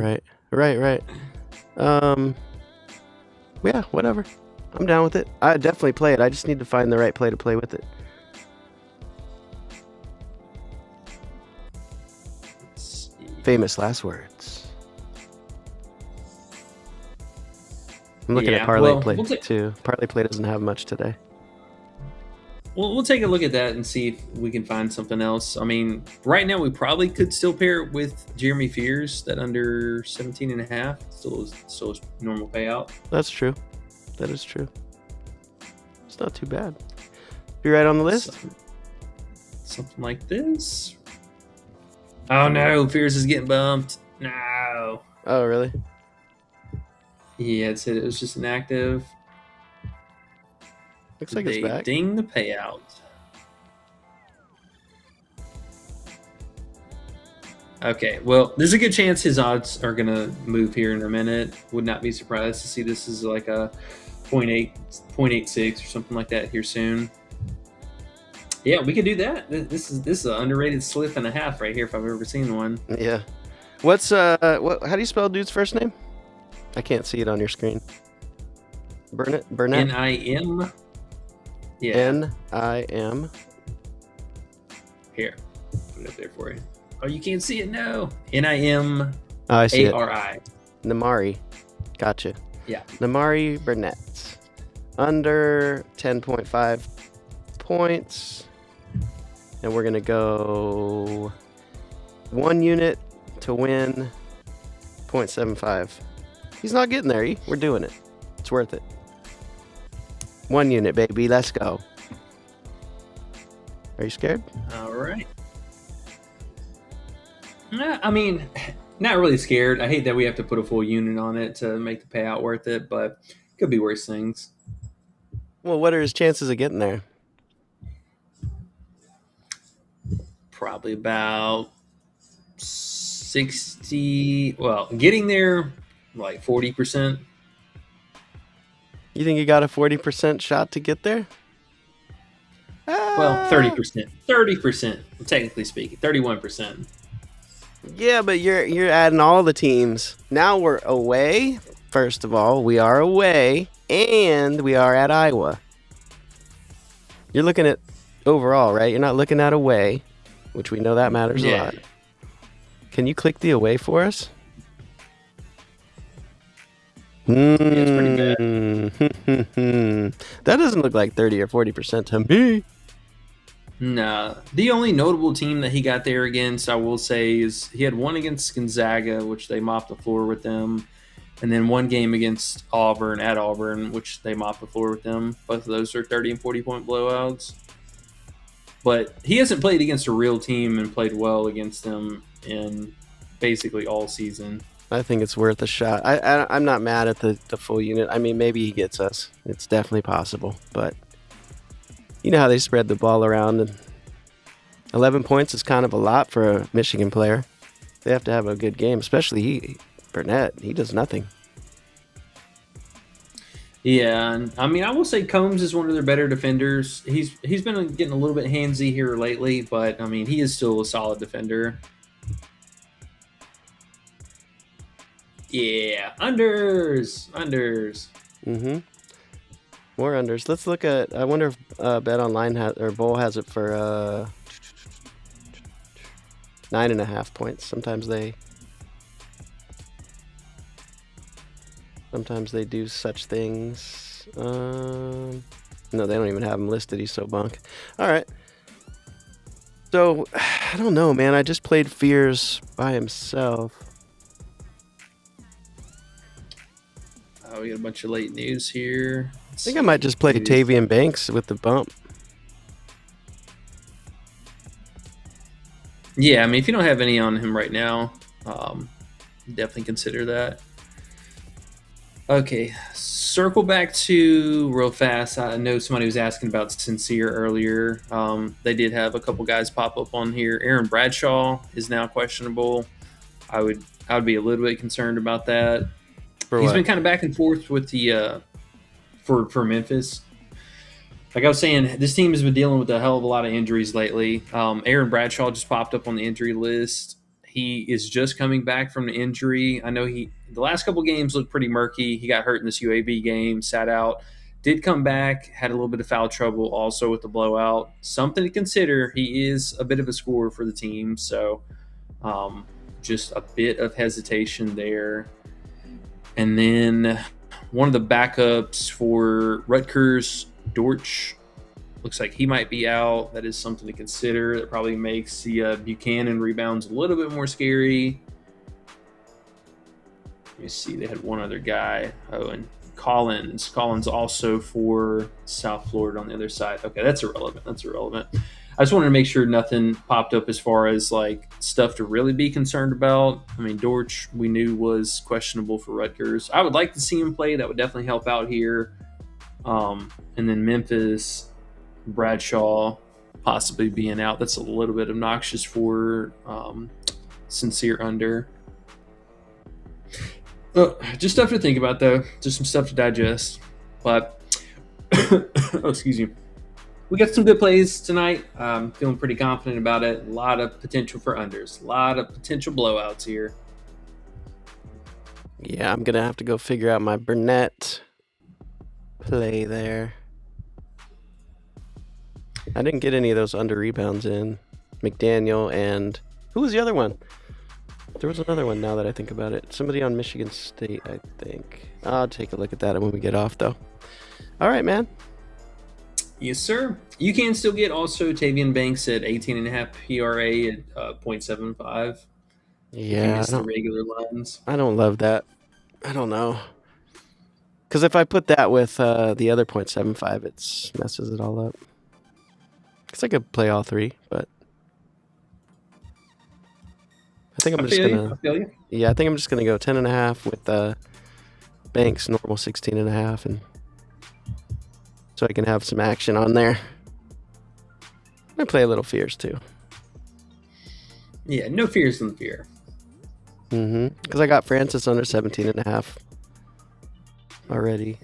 Yeah, whatever. I'm down with it. I definitely play it. I just need to find the right play to play with it. Let's see. Famous last words. I'm looking Yeah, at parlay well, play we'll too. Parlay play doesn't have much today. We'll take a look at that and see if we can find something else. I mean, right now we probably could still pair it with Jeremy Fears, that under 17 and a half. Still a normal payout. That's true. That is true. It's not too bad. You right on the list? Something like this. Oh no, Fears is getting bumped. No. Oh, really? Yeah, it said it was just inactive. Looks like it's They back. ding the payout. Okay, well, there's a good chance his odds are going to move here in a minute. Would not be surprised to see this as like a 0.86 or something like that here soon. Yeah, we could do that. This is an underrated slip and a half right here if I've ever seen one. Yeah. What's how do you spell dude's first name? I can't see it on your screen. Burnett? Nim. Yeah. N-I-M. Here. Put it up there for you. Oh, you can't see it? No. N-I-M-A-R-I. Oh, I see it. Namari. Gotcha. Yeah. Namari Burnett. Under 10.5 points. And we're going to go 1 unit to win 0.75. He's not getting there. We're doing it. It's worth it. 1 unit, baby. Let's go. Are you scared? All right. Nah, I mean, not really scared. I hate that we have to put a full unit on it to make the payout worth it, but could be worse things. Well, what are his chances of getting there? Probably about 60. Well, getting there, like 40%. You think you got a 40% shot to get there? Well, 30%. 30%, technically speaking. 31%. Yeah, but you're adding all the teams. Now we're away. First of all, we are away, and we are at Iowa. You're looking at overall, right? You're not looking at away, which we know that matters a lot. Can you click the away for us? It's pretty bad. That doesn't look like 30 or 40% to me. Nah. The only notable team that he got there against, I will say, is he had one against Gonzaga, which they mopped the floor with them, and then one game against Auburn at Auburn, which they mopped the floor with them. Both of those are 30 and 40-point blowouts. But he hasn't played against a real team and played well against them in basically all season. I think it's worth a shot. I'm not mad at the full unit. I mean, maybe he gets us. It's definitely possible. But you know how they spread the ball around. And 11 points is kind of a lot for a Michigan player. They have to have a good game, especially Burnett. He does nothing. Yeah, and I mean, I will say Combs is one of their better defenders. He's been getting a little bit handsy here lately, but I mean, he is still a solid defender. Yeah, unders. Mm-hmm. More unders. Let's look at. I wonder if Bet Online or Bowl has it for 9.5 points. Sometimes they do such things. No, they don't even have him listed. He's so bunk. All right. So I don't know, man. I just played Fears by himself. We got a bunch of late news here. I think I might just play Tavian Banks with the bump. Yeah, I mean, if you don't have any on him right now, definitely consider that. Okay, circle back to real fast. I know somebody was asking about Sincere earlier. They did have a couple guys pop up on here. Aaron Bradshaw is now questionable. I would be a little bit concerned about that. He's been kind of back and forth with the for Memphis. Like I was saying, this team has been dealing with a hell of a lot of injuries lately. Aaron Bradshaw just popped up on the injury list. He is just coming back from the injury. I know the last couple games looked pretty murky. He got hurt in this UAB game, sat out, did come back, had a little bit of foul trouble also with the blowout. Something to consider. He is a bit of a scorer for the team, so just a bit of hesitation there. And then one of the backups for Rutgers, Dortch, looks like he might be out. That is something to consider. That probably makes the Buchanan rebounds a little bit more scary. Let me see. They had one other guy. Oh, and Collins. Collins also for South Florida on the other side. Okay, that's irrelevant. I just wanted to make sure nothing popped up as far as like stuff to really be concerned about. I mean, Dortch we knew was questionable for Rutgers. I would like to see him play. That would definitely help out here. And then Memphis, Bradshaw possibly being out. That's a little bit obnoxious for Sincere under. Just stuff to think about, though. Just some stuff to digest. But, excuse me. We got some good plays tonight. Feeling pretty confident about it. A lot of potential for unders. A lot of potential blowouts here. Yeah, I'm going to have to go figure out my Burnett play there. I didn't get any of those under rebounds in. McDaniel and who was the other one? There was another one now that I think about it. Somebody on Michigan State, I think. I'll take a look at that when we get off, though. All right, man. Yes, sir. You can still get also Tavian Banks at 18.5 PRA at 0.75. Yeah. The regular lines. I don't love that. I don't know. Because if I put that with the other 0.75, it messes it all up. Because I could play all three, but I think I'm just gonna. Yeah, I think I'm just gonna go 10.5 with Banks normal 16.5, and so I can have some action on there. I play a little Fears too. Yeah, no fears in the fear. Because I got Francis under 17.5 already.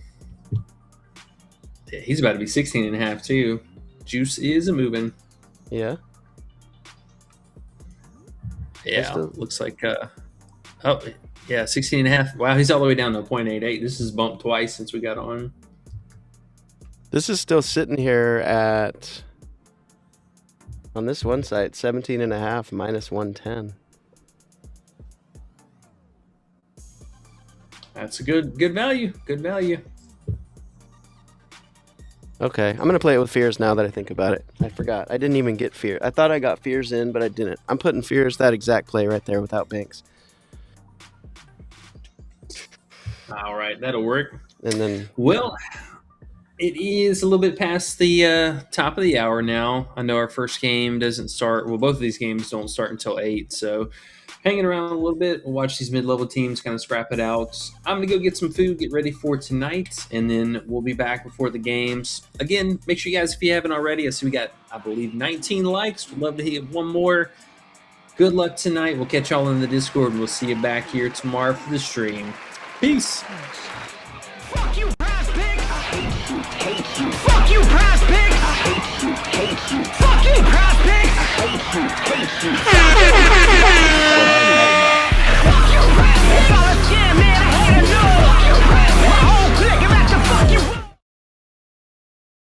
Yeah, he's about to be 16.5 too. Juice is a moving. Yeah. Yeah, looks like 16.5. Wow, he's all the way down to 0.88. This is bumped twice since we got on. This is still sitting here at, on this one site, 17.5 minus 110. That's a good value. Good value. Okay, I'm going to play it with Fears now that I think about it. I forgot. I didn't even get Fear. I thought I got Fears in, but I didn't. I'm putting Fears, that exact play right there without Banks. All right, that'll work. And then... Well, it is a little bit past the top of the hour now. I know our first game doesn't start. Well, both of these games don't start until 8, so... hanging around a little bit. We'll watch these mid-level teams kind of scrap it out. I'm going to go get some food, get ready for tonight, and then we'll be back before the games. Again, make sure you guys, if you haven't already, I see we got, I believe, 19 likes. We'd love to hit one more. Good luck tonight. We'll catch y'all in the Discord, and we'll see you back here tomorrow for the stream. Peace. Fuck you, prize pig. I hate you. Fuck you, prize pig. I hate you. Fuck you, prize pig. I hate you.